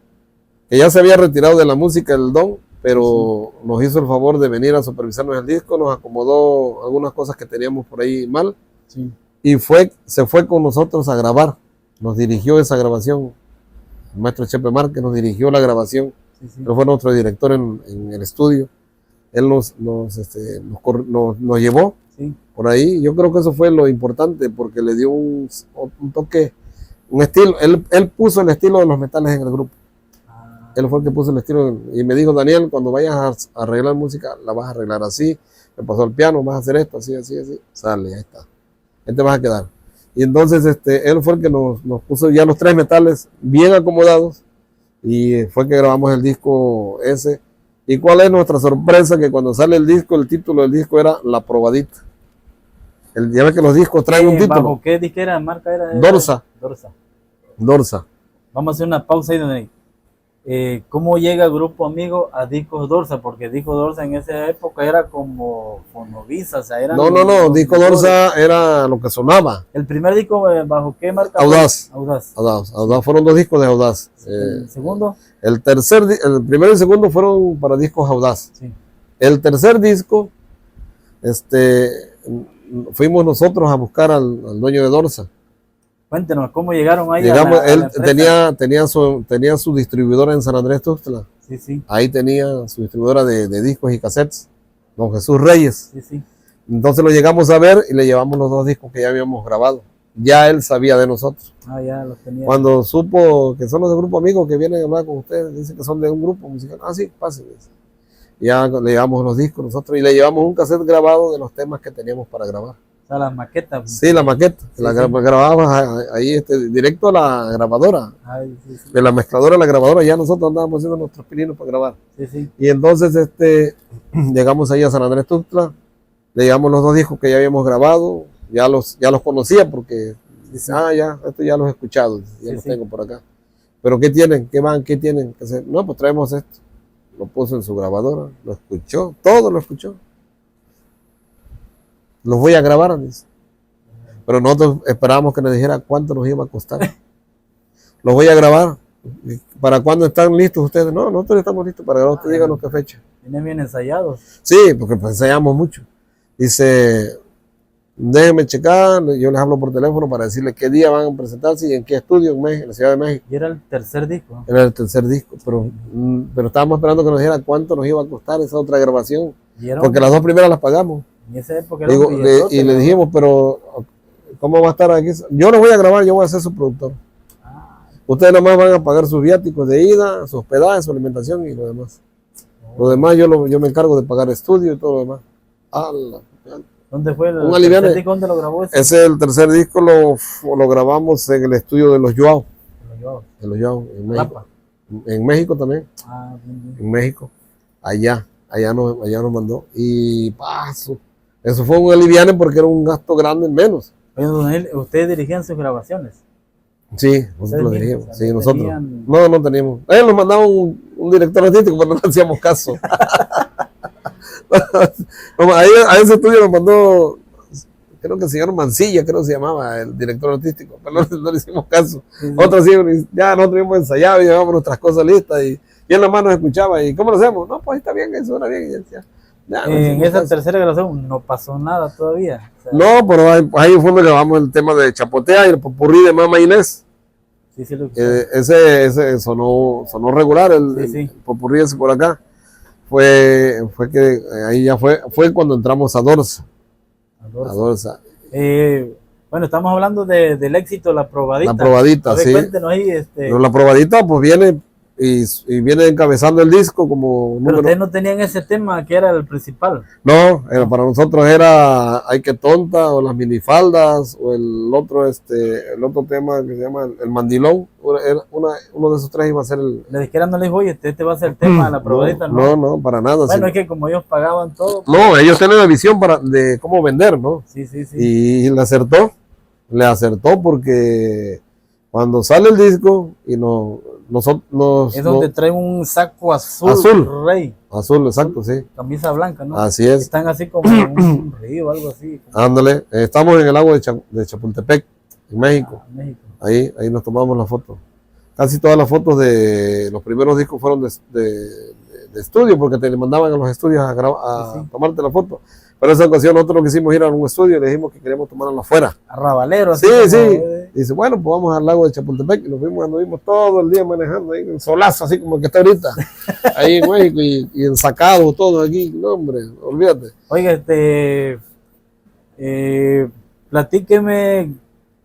que ya se había retirado de la música el don, pero nos hizo el favor de venir a supervisarnos el disco, nos acomodó algunas cosas que teníamos por ahí mal, y se fue con nosotros a grabar, nos dirigió esa grabación, el maestro Chepe Márquez nos dirigió la grabación. Él fue nuestro director en el estudio. Él nos llevó por ahí. Yo creo que eso fue lo importante porque le dio un toque, un estilo. Él puso el estilo de los metales en el grupo. Él fue el que puso el estilo y me dijo: Daniel, cuando vayas a arreglar música, la vas a arreglar así. Me pasó el piano, vas a hacer esto, así, así, así. Sale, ahí está. Ahí te vas a quedar. Y entonces él fue el que nos puso ya los 3 metales bien acomodados y fue que grabamos el disco ese. ¿Y cuál es nuestra sorpresa? Que cuando sale el disco, el título del disco era La Probadita. Ya ves que los discos traen un título. ¿Bajo qué disquera, marca era? Dorsa. Vamos a hacer una pausa ahí donde ¿cómo llega Grupo Amigo a Discos Dorsa? Porque Discos Dorsa en esa época era como Fonovisa, o sea, eran... No, Disco Dorsa era lo que sonaba. ¿El primer disco bajo qué marca? Audaz. Audaz. Fueron 2 discos de Audaz. ¿El segundo? El primero y el segundo fueron para discos Audaz. Sí. El tercer disco, fuimos nosotros a buscar al dueño de Dorsa. Cuéntenos, ¿cómo llegaron ahí? Llegamos, él tenía su distribuidora en San Andrés Tuxtla. Sí. Ahí tenía su distribuidora de discos y cassettes, don Jesús Reyes. Sí. Entonces lo llegamos a ver y le llevamos los 2 discos que ya habíamos grabado. Ya él sabía de nosotros. Ya los tenía. Cuando supo que son los de Grupo Amigo que vienen a hablar con ustedes, dicen que son de un grupo musical. Sí, pásenle. Ya le llevamos los discos nosotros y le llevamos un cassette grabado de los temas que teníamos para grabar. O sea, las maquetas. Sí, la maqueta. Grabábamos ahí directo a la grabadora. De la mezcladora a la grabadora, ya nosotros andábamos haciendo nuestros pininos para grabar. Y entonces llegamos ahí a San Andrés Tuxtla, le llevamos los 2 discos que ya habíamos grabado, ya los conocía porque dice, esto ya los he escuchado, ya los tengo por acá. Pero ¿qué tienen? ¿Qué van? ¿Qué tienen que hacer? No, pues traemos esto. Lo puso en su grabadora, lo escuchó, todo lo escuchó. Los voy a grabar, dice. Pero nosotros esperábamos que nos dijera cuánto nos iba a costar. Los voy a grabar. ¿Para cuándo están listos ustedes? No, nosotros estamos listos para grabar. Usted díganos qué fecha. ¿Vienen bien ensayados? Sí, porque pues ensayamos mucho. Dice, déjenme checar, yo les hablo por teléfono para decirles qué día van a presentarse y en qué estudio en la Ciudad de México. Y era el tercer disco. Era el tercer disco, pero estábamos esperando que nos dijera cuánto nos iba a costar esa otra grabación. Porque las 2 primeras las pagamos. En esa época era y le dijimos, pero ¿cómo va a estar aquí? Yo no voy a grabar, yo voy a ser su productor. Ustedes nada más van a pagar sus viáticos de ida, su hospedaje, su alimentación y lo demás. Lo demás yo me encargo de pagar estudio y todo lo demás. ¿Dónde fue un tercer disco? ¿Dónde lo grabó ese? Ese el tercer disco lo grabamos en el estudio de los Joao. En México. En México también. Bien. En México. Allá nos mandó. Y paso. Eso fue un aliviane porque era un gasto grande en menos. ¿Ustedes dirigían sus grabaciones? Sí, nosotros lo dirigíamos. Sí, nosotros. Tenían... No teníamos. Nos mandaba un director artístico, pero no le hacíamos caso. A ese estudio nos mandó, creo que el señor Mancilla, creo que se llamaba el director artístico, pero no le hicimos caso. Otros sí, ya nosotros habíamos ensayado y llevábamos nuestras cosas listas y él nada más nos escuchaba. ¿Y cómo lo hacemos? No, pues está bien, eso suena bien. Y decía, en esa tercera grabación no pasó nada todavía. O sea, no, pero ahí fue donde grabamos el tema de Chapotea y el popurrí de Mama Inés. Ese sonó regular, el popurrí ese por acá. Fue que ahí ya fue cuando entramos a Dorsa. A Dorsa. Bueno, estamos hablando del éxito, La Probadita. La Probadita, ver, sí. Cuéntenos ahí. Pero La Probadita pues viene y viene encabezando el disco como... Pero ustedes no tenían ese tema que era el principal. No, para nosotros era Ay que tonta, o Las minifaldas, o el otro tema que se llama El mandilón. Uno de esos 3 iba a ser el... La disquera no les dijo, oye, este va a ser el tema de La Probadita, ¿no? No, para nada. Bueno, es que como ellos pagaban todo... Pues... No, ellos tienen la visión de cómo vender, ¿no? Sí. Y le acertó porque cuando sale el disco y es donde trae un saco azul, rey. Azul, exacto, sí. Camisa blanca, ¿no? Así es. Están así como en un río o algo así. Ándale, estamos en el agua de Chapultepec, en México. México. Ahí nos tomamos la foto. Casi todas las fotos de los primeros discos fueron de estudio, porque te mandaban a los estudios a tomarte la foto. Pero en esa ocasión nosotros lo que hicimos ir a un estudio y le dijimos que queríamos tomarla afuera. Arrabalero. Sí. Dice, bueno, pues vamos al lago de Chapultepec. Y nos vimos todo el día manejando ahí, en solazo, así como que está ahorita, ahí en México, y ensacado todo aquí. No, hombre, olvídate. Oiga, platíqueme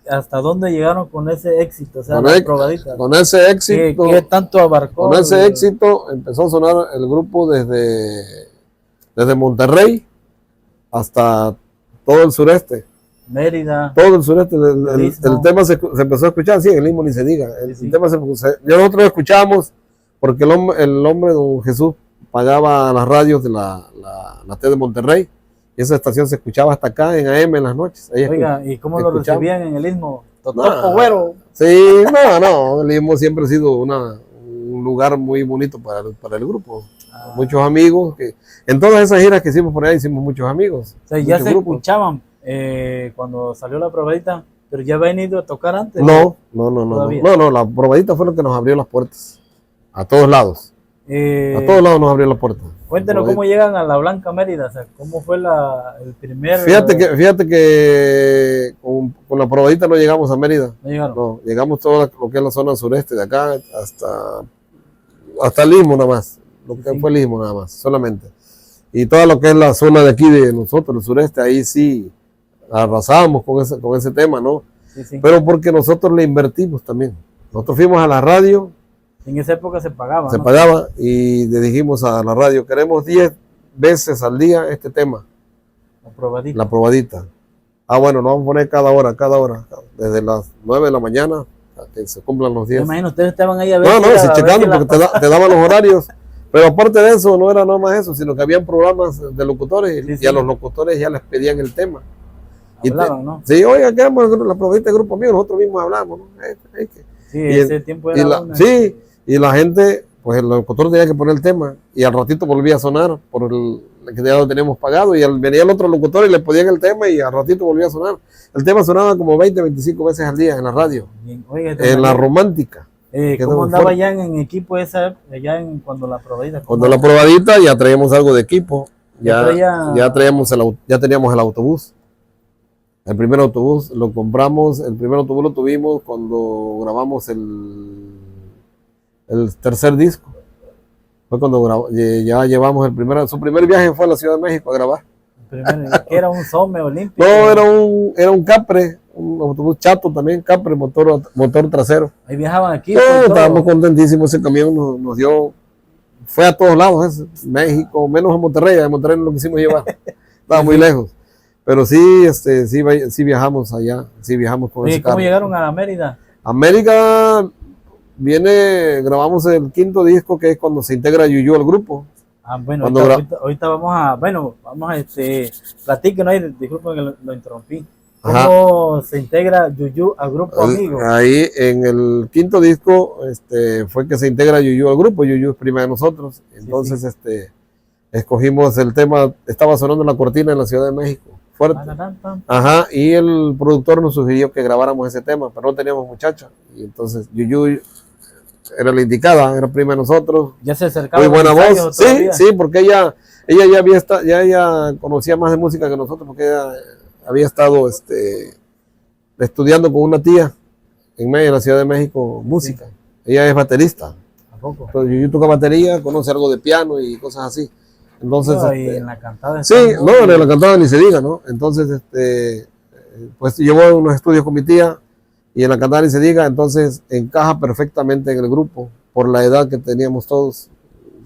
hasta dónde llegaron con ese éxito, o sea, la probadita. Con ese éxito. ¿Qué tanto abarcó? Con ese éxito empezó a sonar el grupo desde Monterrey hasta todo el sureste. Mérida. Todo el sureste. El tema se empezó a escuchar, sí, en el Istmo ni se diga. El tema nosotros escuchábamos porque el hombre, don Jesús, pagaba las radios de la T de Monterrey. Y esa estación se escuchaba hasta acá en AM en las noches. Oiga, ¿y cómo lo recibían en el Istmo? ¿Totopo, güero? Sí, no, el Istmo siempre ha sido un lugar muy bonito para el grupo. Muchos amigos, en todas esas giras que hicimos por ahí hicimos muchos amigos. O sea, ya se escuchaban cuando salió la probadita, pero ya habían ido a tocar antes. No, la probadita fue lo que nos abrió las puertas. A todos lados. A todos lados nos abrió las puertas. Cuéntenos cómo llegan a la Blanca Mérida, o sea, cómo fue el primer... Fíjate que con la probadita no llegamos a Mérida. No llegaron. No, llegamos todo lo que es la zona sureste de acá hasta el Istmo nada más. Lo que fue el Istmo nada más, solamente. Y toda lo que es la zona de aquí de nosotros, el sureste, ahí sí arrasábamos con ese tema, ¿no? Sí. Pero porque nosotros le invertimos también. Nosotros fuimos a la radio. En esa época se pagaba. Se pagaba y le dijimos a la radio, queremos 10 veces al día este tema. La probadita. Bueno, nos vamos a poner cada hora, desde las 9 de la mañana hasta que se cumplan los 10. Me imagino, ustedes estaban ahí a ver. Sí, checando porque te daban los horarios. Pero aparte de eso, no era nada más eso, sino que habían programas de locutores y a los locutores ya les pedían el tema. Hablaban, ¿no? Sí, oiga, ¿qué vamos la probadita del grupo mío? Nosotros mismos hablamos, ¿no? Sí, ese tiempo era sí, y la gente, pues el locutor tenía que poner el tema y al ratito volvía a sonar por el que ya lo teníamos pagado y venía el otro locutor y le ponían el tema y al ratito volvía a sonar. El tema sonaba como 20, 25 veces al día en la radio. Oiga, en la romántica. ¿Cómo andaba ya en equipo cuando la probadita? Cuando la probadita ya traíamos algo de equipo, ya teníamos el autobús. El primer autobús lo compramos, el primer autobús lo tuvimos cuando grabamos el tercer disco. Fue cuando ya llevamos su primer viaje fue a la Ciudad de México a grabar. ¿Que era un Some olímpico? No, era un Capre, un autobús chato también, Capre, motor trasero. Ahí viajaban aquí. Estábamos contentísimos, ese camión nos dio, fue a todos lados, México, menos a Monterrey no lo quisimos llevar, estaba muy lejos. Pero sí viajamos allá, sí viajamos con ese carro. ¿Cómo llegaron a Mérida? A Mérida grabamos el quinto disco, que es cuando se integra Yuyu al grupo. Bueno, ahorita vamos a platíquenos, disculpen que lo interrumpí. ¿Cómo se integra Yuyu al grupo Amigo? Ahí en el quinto disco fue que se integra Yuyu al grupo. Yuyu es prima de nosotros. Entonces escogimos el tema, estaba sonando la cortina en la Ciudad de México. Fuerte. Y el productor nos sugirió que grabáramos ese tema, pero no teníamos muchacha. Y entonces Yuyu era la indicada, era prima de nosotros. Ya se acercaba. Muy buena voz. Sí, porque ella ya conocía más de música que nosotros, porque ella había estado estudiando con una tía en medio de la Ciudad de México música. Ella es baterista. ¿A poco? Entonces Yuyu toca batería, conoce algo de piano y cosas así. Entonces, y en la cantada. En la cantada ni se diga, ¿no? Entonces, pues llevó unos estudios con mi tía y en la cantada ni se diga, entonces encaja perfectamente en el grupo por la edad que teníamos todos,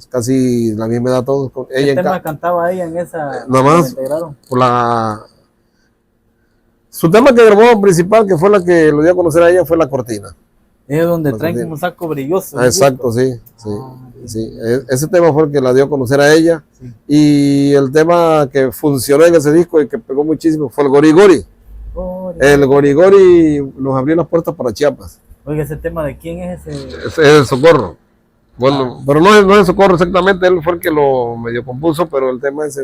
casi la misma edad todos. ¿Qué tema cantaba ella en esa? Nada más su tema que grabó principal, que fue la que lo dio a conocer a ella, fue La Cortina. Es donde traen como un saco brilloso. Exacto, sí. Ese tema fue el que la dio a conocer a ella. Y el tema que funcionó en ese disco y que pegó muchísimo fue el Gori Gori. El Gori Gori nos abrió las puertas para Chiapas. Oiga, ¿ese tema de quién es ese? Es el Socorro. Bueno, pero no es el Socorro exactamente, él fue el que lo medio compuso, pero el tema es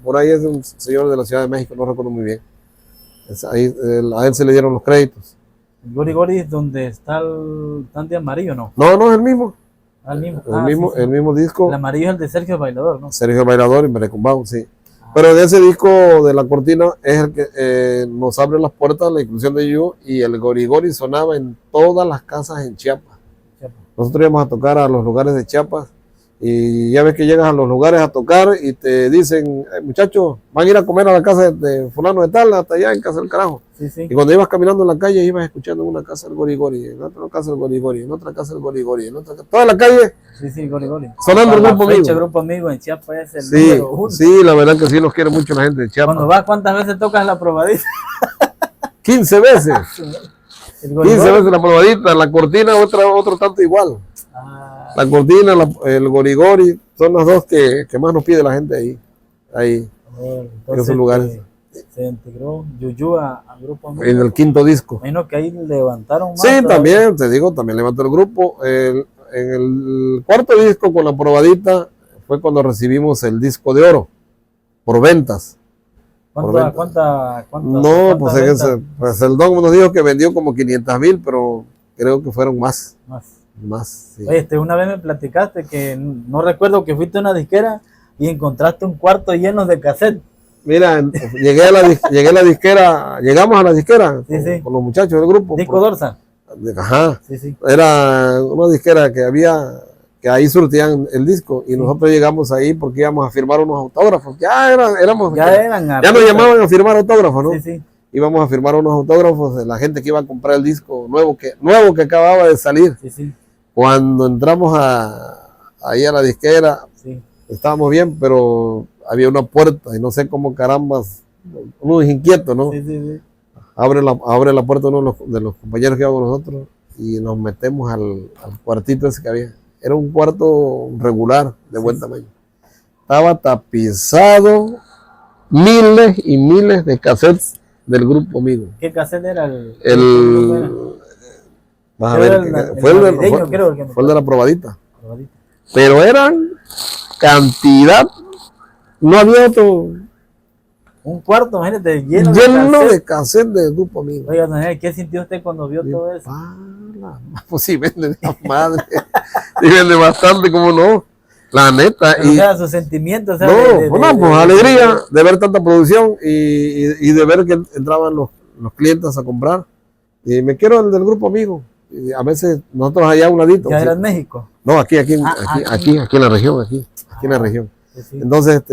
por ahí es un señor de la Ciudad de México, no recuerdo muy bien. A él se le dieron los créditos. ¿El Gori Gori es donde está el Tanti Amarillo, no? No, es el mismo. El mismo El mismo disco. El amarillo es el de Sergio Bailador, ¿no? Sergio Bailador y Merecumbao, sí. Pero en ese disco de La Cortina es el que nos abre las puertas de la inclusión de You, y el Gorigori sonaba en todas las casas en Chiapas. Nosotros íbamos a tocar a los lugares de Chiapas, y ya ves que llegas a los lugares a tocar y te dicen, muchachos, van a ir a comer a la casa de fulano de tal, hasta allá en Casa del Carajo. Sí, sí. Y cuando ibas caminando en la calle, ibas escuchando en una casa el Gorigori, en otra casa el Gorigori, en otra casa el Gorigori, en otra casa, toda la calle. Sí, sí, Gorigori. Sonando el Grupo Amigo. El Grupo Amigo en Chiapas es el Sí, número 1. sí, la verdad que sí los quiere mucho la gente de Chiapas. Cuando vas, ¿cuántas veces tocas la probadita? 15 veces. 15 veces la probadita, La Cortina, otro tanto igual. La Cortina, el Gorigori, son las dos que más nos pide la gente ahí en esos lugares. Se integró Yuyu al Grupo Amigo. En el 5º disco. Imagino que ahí levantaron más. Sí, también, te digo, también levantó el grupo. En el 4º disco con la probadita fue cuando recibimos el disco de oro por ventas. ¿Cuántas no, pues el Don nos dijo que vendió como 500,000, pero creo que fueron más. Más, sí. Oye, una vez me platicaste que no recuerdo que fuiste a una disquera y encontraste un cuarto lleno de cassette. Mira, llegué a la disquera, llegamos a la disquera sí. Con los muchachos del grupo. Disco Dorsa. Ajá. Sí. Era una disquera que ahí surtían el disco, y nosotros llegamos ahí porque íbamos a firmar unos autógrafos. Ya nos llamaban a firmar autógrafos, ¿no? Sí. Íbamos a firmar unos autógrafos de la gente que iba a comprar el disco nuevo que acababa de salir. Sí. Cuando entramos ahí a la disquera, estábamos bien, pero había una puerta y no sé cómo carambas, unos inquietos, ¿no? Sí. Abre la puerta uno de los compañeros que iba con nosotros y nos metemos al cuartito ese que había. Era un cuarto regular, de buen tamaño. Estaba tapizado, miles y miles de cassettes del Grupo Amigo. ¿Qué cassette era Vas a ver, fue el de la probadita. Pero eran cantidad, no había otro. Un cuarto, imagínate, lleno de cassette del Grupo Amigo. Oiga, ¿qué sintió usted cuando vio todo eso? Pues sí, vende la madre. Sí, vende bastante, como no. La neta. Pero, o sea, sus sentimientos. O sea, pues alegría de ver tanta producción y de ver que entraban los clientes a comprar. Y me quiero el del Grupo Amigo. Y a veces nosotros allá a un ladito. ¿Ya era en México? No, aquí en la región, aquí en la región. Sí. Entonces,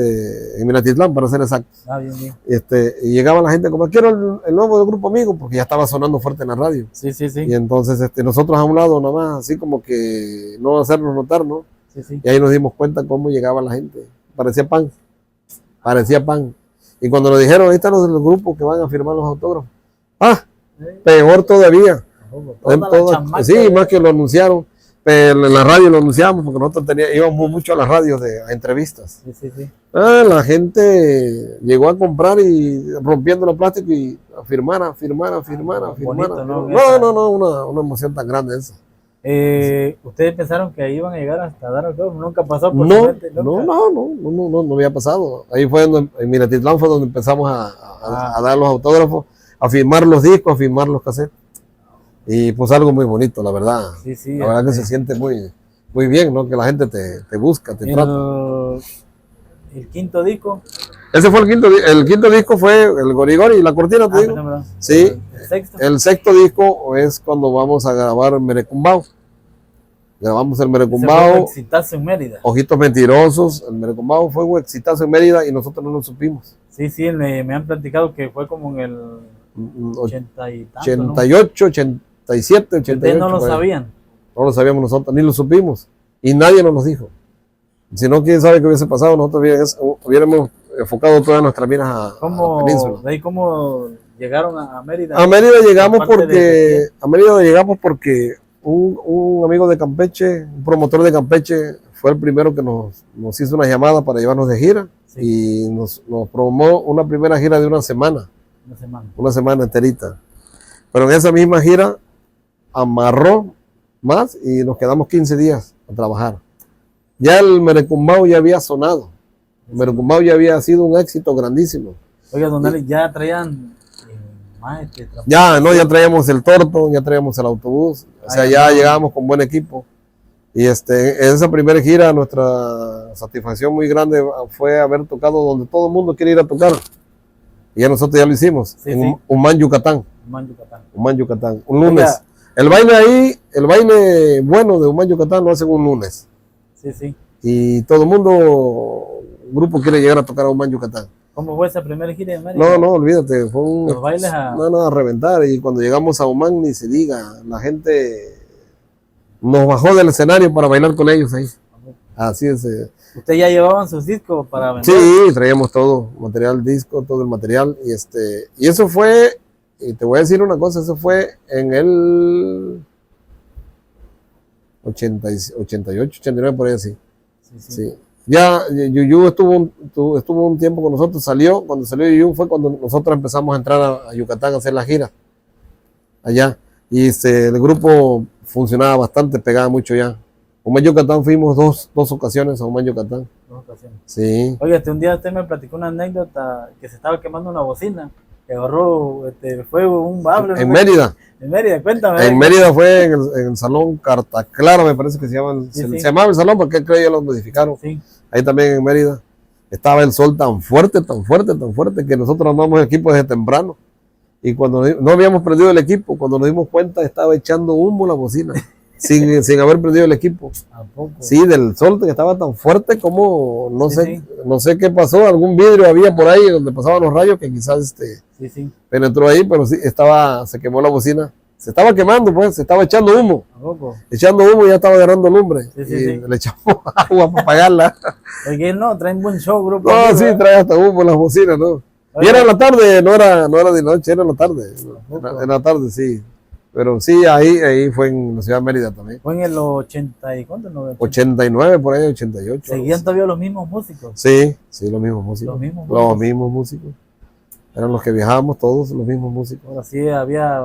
en Minatitlán, para ser exacto. Bien. Y llegaba la gente como, quiero el nuevo del Grupo Amigo, porque ya estaba sonando fuerte en la radio. Sí. Y entonces nosotros a un lado nada más, así como que no hacernos notar, ¿no? Sí. Y ahí nos dimos cuenta cómo llegaba la gente. Parecía pan. Y cuando nos dijeron, ahí están los del grupo que van a firmar los autógrafos. Peor todavía. Sí, más que lo anunciaron. Pero en la radio lo anunciamos porque nosotros íbamos mucho a las radios a entrevistas. Sí. La gente llegó a comprar y rompiendo los plásticos y a firmar. Bonito, ¿no? Una emoción tan grande esa. ¿Ustedes pensaron que iban a llegar hasta dar autógrafos? ¿Nunca pasó por No, su mente? no había pasado. Ahí fue en Minatitlán fue donde empezamos a dar los autógrafos, a firmar los discos, a firmar los cassettes. Y pues algo muy bonito, la verdad. Sí. La verdad que se siente muy, muy bien, ¿no? Que la gente te busca, te trata. ¿El 5º disco? Ese fue el quinto disco, fue el Gorigori y La Cortina, te digo. Sí. ¿El 6º disco es cuando vamos a grabar Merecumbao. Grabamos el Merecumbao. Fue un exitazo en Mérida. Ojitos Mentirosos. El Merecumbao fue un exitazo en Mérida y nosotros no lo supimos. Sí, me han platicado que fue como en el 80 y tanto, 88, 87, 88. Ustedes no lo sabían. No lo sabíamos nosotros, ni lo supimos. Y nadie nos lo dijo. Si no, quién sabe qué hubiese pasado. Nosotros hubiéramos enfocado todas nuestras miras a la península. ¿De ahí cómo llegaron a Mérida? A Mérida llegamos porque un amigo de Campeche, un promotor de Campeche, fue el primero que nos hizo una llamada para llevarnos de gira. Y nos promó una primera gira de una semana. Una semana enterita. Pero en esa misma gira amarró más y nos quedamos 15 días a trabajar. Ya el Merecumbao ya había sonado. El Merecumbao ya había sido un éxito grandísimo. Oiga, don Alex, ya traían ya traíamos el torto, ya traíamos el autobús. O sea, ya llegábamos con buen equipo. Y en esa primera gira nuestra satisfacción muy grande fue haber tocado donde todo el mundo quiere ir a tocar. Y ya nosotros ya lo hicimos, sí, en Humán, Yucatán. Humán, Yucatán. Un lunes. Oiga. El baile ahí, el baile bueno de Humán, Yucatán lo hacen un lunes. Sí, sí. Y todo el mundo, grupo quiere llegar a tocar a Humán, Yucatán. ¿Cómo fue esa primera gira de América? No, olvídate, fue un... Los bailes a reventar. Y cuando llegamos a Humán, ni se diga, la gente nos bajó del escenario para bailar con ellos ahí. Así es. ¿Ustedes ya llevaban sus discos para vender? Sí, traíamos todo, material, disco, todo el material. Y eso fue, y te voy a decir una cosa, eso fue en el 88, 89, por ahí así. Sí. Ya Yuyu estuvo un tiempo con nosotros, cuando salió Yuyu fue cuando nosotros empezamos a entrar a Yucatán a hacer la gira allá. Y el grupo funcionaba bastante, pegaba mucho ya. Humán, Yucatán fuimos dos ocasiones a Humán, Yucatán. 2 ocasiones. Sí. Oye, un día usted me platicó una anécdota que se estaba quemando una bocina, que agarró fuego un bable. En Mérida. En Mérida, cuéntame. En Mérida fue en el Salón Cartaclara, me parece que se llama. Se llamaba el salón porque creo que ya lo modificaron. Sí. Ahí también en Mérida. Estaba el sol tan fuerte, que nosotros armamos equipo desde temprano. Y cuando no habíamos prendido el equipo, cuando nos dimos cuenta estaba echando humo la bocina. sin haber prendido el equipo. ¿A poco? Sí, del sol que estaba tan fuerte como, no sé qué pasó, algún vidrio había por ahí donde pasaban los rayos que quizás penetró ahí, pero sí, se quemó la bocina. Se estaba quemando, pues, se estaba echando humo. ¿A poco? Echando humo y ya estaba agarrando lumbre. Le echamos agua para apagarla. Oye, no, traen buen show, grupo. No, sí, trae hasta humo las bocinas, ¿no? Oye, y era en la tarde, no era de noche, era en la tarde. En la tarde, sí. Pero sí, ahí fue en la ciudad de Mérida también. Fue en el 80 y ¿cuánto? 89, por ahí, 88. ¿Seguían todavía los mismos músicos? Sí, los mismos músicos. Los mismos músicos. Eran los que viajábamos todos, los mismos músicos. Ahora sí había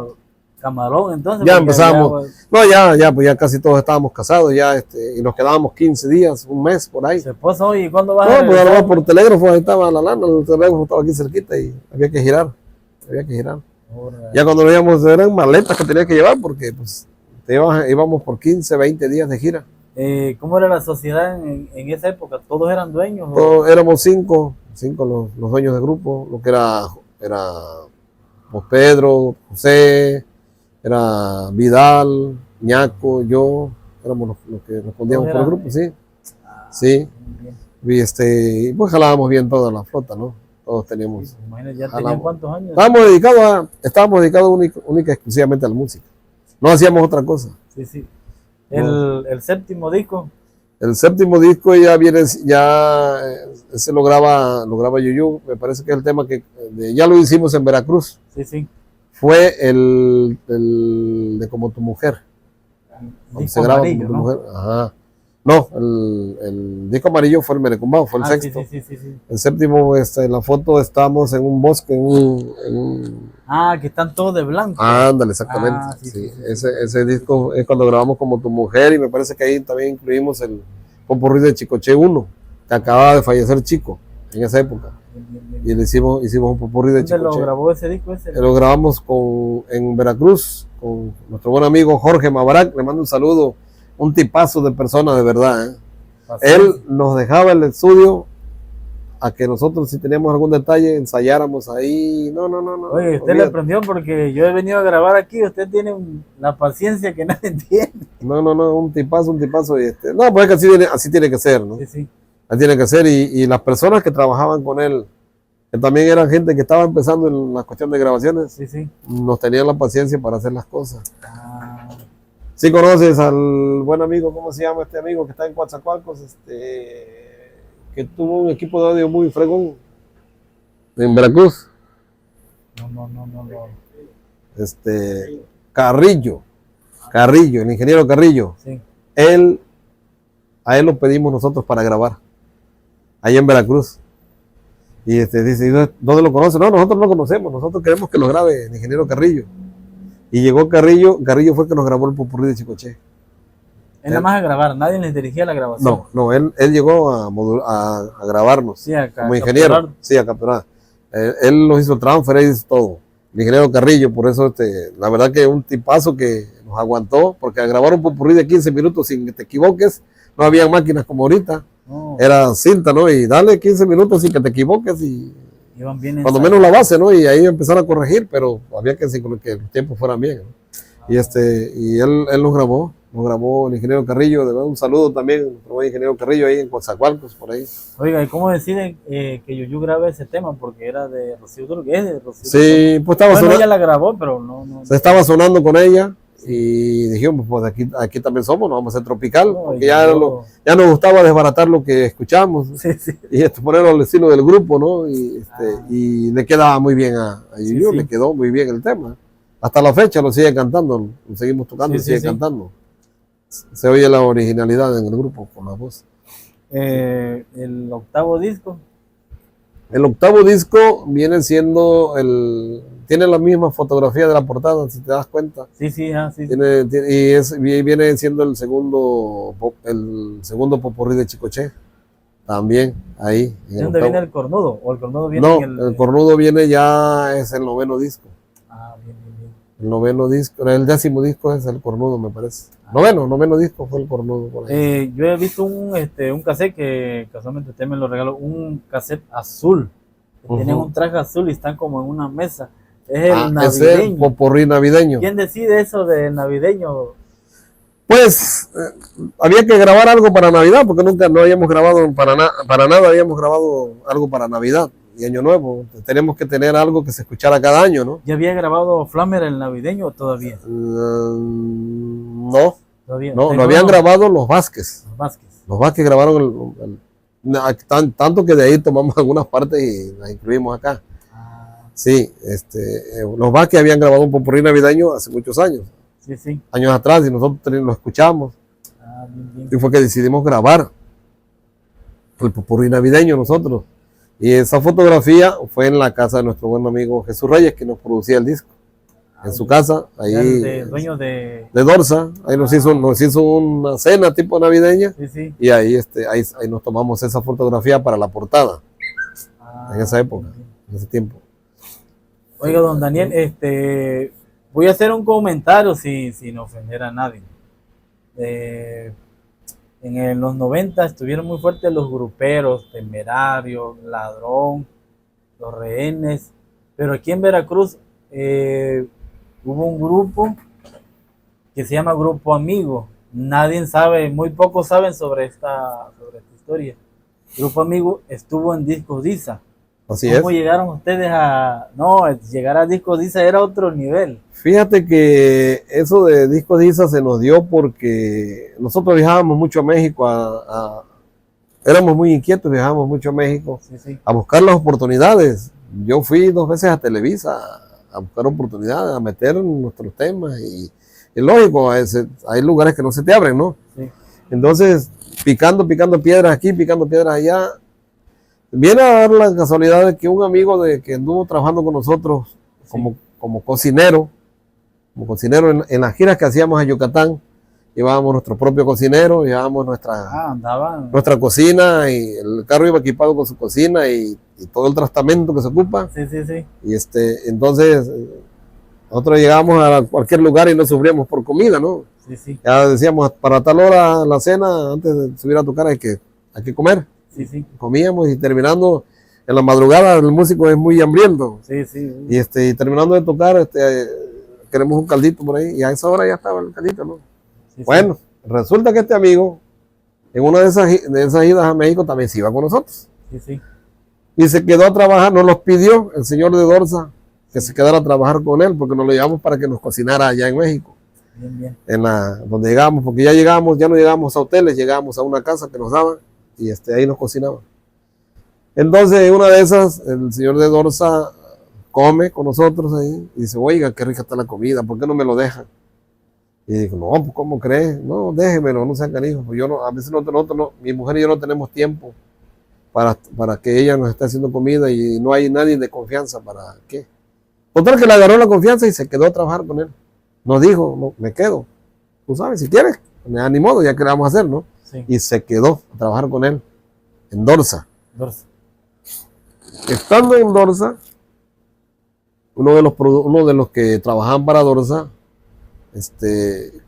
camarón entonces. Ya empezamos. Pues ya casi todos estábamos casados ya, y nos quedábamos 15 días, un mes por ahí. ¿Se posó y cuándo vas a regresar? Pues por telégrafo, ahí estaba la lana, el telégrafo estaba aquí cerquita y había que girar. Ya cuando nos íbamos, eran maletas que tenía que llevar porque pues íbamos por 15, 20 días de gira. ¿Cómo era la sociedad en esa época? ¿Todos eran dueños? Todos éramos cinco los dueños del grupo, lo que era pues Pedro, José, era Vidal, Ñaco, yo, éramos los que respondíamos por el grupo, sí. Sí. Y pues jalábamos bien toda la flota, ¿no? Todos teníamos. Imagínate, ¿ya tenían cuántos años? Estábamos dedicados única exclusivamente a la música. No hacíamos otra cosa. Sí. ¿El séptimo disco? El séptimo disco se lo graba Yuyu. Me parece que es el tema que ya lo hicimos en Veracruz. Sí. Fue el de Como tu mujer. Disco amarillo, Como tu mujer. Ajá. No, el disco amarillo fue el Merecumbao, fue el sexto. Sí. El séptimo, en la foto estamos en un bosque, que están todos de blanco. Ándale, exactamente. Sí. Ese disco es cuando grabamos Como tu mujer y me parece que ahí también incluimos el popurrí de Chicoche 1, que acababa de fallecer Chico en esa época. Y le hicimos un popurrí de Chicoche. ¿Dónde lo grabó ese disco? Lo grabamos en Veracruz con nuestro buen amigo Jorge Mabarak, le mando un saludo. Un tipazo de persona, de verdad. Él nos dejaba el estudio a que nosotros, si teníamos algún detalle, ensayáramos ahí. No. Oye, usted le aprendió porque yo he venido a grabar aquí. Usted tiene la paciencia que nadie tiene. No, un tipazo. No, pues es que así tiene que ser, ¿no? Sí. Así tiene que ser. Y las personas que trabajaban con él, que también eran gente que estaba empezando en la cuestión de grabaciones, nos tenían la paciencia para hacer las cosas. Si conoces al buen amigo, ¿cómo se llama este amigo que está en Coatzacoalcos? Que tuvo un equipo de audio muy fregón en Veracruz. No. Carrillo, el ingeniero Carrillo. Sí. A él lo pedimos nosotros para grabar, allá en Veracruz. Y dice, ¿dónde lo conoce? No, nosotros no lo conocemos, nosotros queremos que lo grabe el ingeniero Carrillo. Y llegó Carrillo fue el que nos grabó el popurrí de Chicoche. Él nada más a grabar, nadie les dirigía la grabación. No, él llegó a grabarnos como ingeniero. Sí, a capturar. Él nos hizo transfer, él hizo todo. El ingeniero Carrillo, por eso la verdad que es un tipazo que nos nos aguantó, porque al grabar un popurrí de 15 minutos sin que te equivoques, no había máquinas como ahorita. No. Era cinta, ¿no? Y dale 15 minutos sin que te equivoques y cuando menos la base, ¿no? Y ahí empezaron a corregir, pero había que los tiempos fueran bien, ¿no? Y él nos grabó el ingeniero Carrillo. De verdad, un saludo también al ingeniero Carrillo ahí en Coatzacoalcos, por ahí. Oiga, ¿y cómo deciden que Yuyu grabe ese tema? Porque era de Rocío Durga, ¿es de Rocío Durga? Sí, pues estaba sonando. Ella la grabó, pero no. Se estaba sonando con ella y dijimos, pues aquí también somos, nos vamos a hacer tropical, porque ya nos gustaba desbaratar lo que escuchamos, y ponerlo al estilo del grupo, ¿no? Y le quedaba muy bien a Yuyu, le quedó muy bien el tema. Hasta la fecha lo sigue cantando, lo seguimos tocando y sigue cantando. Se oye la originalidad en el grupo con la voz. ¿El octavo disco? El octavo disco viene siendo tiene la misma fotografía de la portada, si te das cuenta. Sí. Viene siendo el segundo popurrí de Chicoche. También ahí. ¿De dónde viene el cornudo? ¿O el cornudo viene el cornudo viene ya, es el noveno disco. Bien. El noveno disco, el 10º disco es el cornudo, me parece. Noveno disco fue el cornudo. Por ahí. Yo he visto un cassette que casualmente usted me lo regaló, un cassette azul. Tienen un traje azul y están como en una mesa. Es el navideño. Es el popurrí navideño. ¿Quién decide eso del navideño? Pues había que grabar algo para Navidad, porque nunca no habíamos grabado para nada, habíamos grabado algo para Navidad y Año Nuevo. Tenemos que tener algo que se escuchara cada año, ¿no? ¿Ya había grabado Flamer el navideño o todavía? No. No habían grabado los Vázquez. Los Vázquez grabaron tanto que de ahí tomamos algunas partes y las incluimos acá. Sí, los Vázquez habían grabado un popurrí navideño hace muchos años. Sí. Años atrás, y nosotros lo escuchamos. Bien. Y fue que decidimos grabar el popurrí navideño nosotros. Y esa fotografía fue en la casa de nuestro buen amigo Jesús Reyes, que nos producía el disco. En su casa, ahí. El dueño de Dorsa. Ahí nos hizo una cena tipo navideña. Sí. Y ahí nos tomamos esa fotografía para la portada. En esa época, en ese tiempo. Oiga, don Daniel, voy a hacer un comentario sin ofender a nadie. En los 90 estuvieron muy fuertes los gruperos, Temerario, Ladrón, Los Rehenes, pero aquí en Veracruz hubo un grupo que se llama Grupo Amigo. Nadie sabe, muy pocos saben sobre esta historia. Grupo Amigo estuvo en Discos Disa. ¿Cómo llegaron ustedes llegar a Discos Disa era otro nivel? Fíjate que eso de Discos Disa se nos dio porque nosotros viajábamos mucho a México, éramos muy inquietos, viajábamos mucho a México a buscar las oportunidades. Yo fui 2 veces a Televisa a buscar oportunidades, a meter nuestros temas y lógico, hay lugares que no se te abren, ¿no? Sí. Entonces, picando piedras aquí, picando piedras allá, viene a dar la casualidad de que un amigo que anduvo trabajando con nosotros como cocinero en las giras que hacíamos a Yucatán, llevábamos nuestro propio cocinero, llevábamos nuestra cocina, y el carro iba equipado con su cocina y todo el tratamiento que se ocupa. Sí. Y entonces nosotros llegábamos a cualquier lugar y no sufríamos por comida, ¿no? Sí. Ya decíamos, para tal hora la cena, antes de subir a tocar hay que comer. Sí. Comíamos y terminando en la madrugada, el músico es muy hambriento. Sí. Y terminando de tocar, queremos un caldito por ahí, y a esa hora ya estaba el caldito, ¿no? Bueno, resulta que este amigo, en una de esas idas a México, también se iba con nosotros. Sí. Y se quedó a trabajar, nos los pidió el señor de Dorsa, que se quedara a trabajar con él, porque nos lo llevamos para que nos cocinara allá en México. Bien. Donde llegamos, porque ya no llegábamos a hoteles, llegábamos a una casa que nos daban, y ahí nos cocinaban. Entonces, en una de esas, el señor de Dorsa come con nosotros ahí, y dice, oiga, qué rica está la comida, ¿por qué no me lo dejan? Y digo, no, pues ¿cómo crees? No, déjemelo, no sean canijos. Pues a veces nosotros mi mujer y yo no tenemos tiempo para que ella nos esté haciendo comida y no hay nadie de confianza para qué. Total que le agarró la confianza y se quedó a trabajar con él. Nos dijo, no, me quedo. Tú sabes, si quieres, ni modo, ya que le vamos a hacer, ¿no? Sí. Y se quedó a trabajar con él en Dorsa. Estando en Dorsa, uno de los que trabajaban para Dorsa,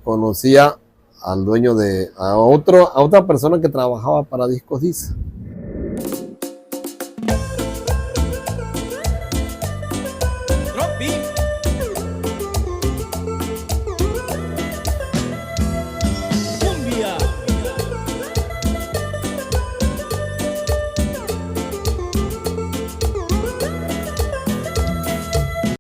conocía al dueño a otra persona que trabajaba para Discos Diza.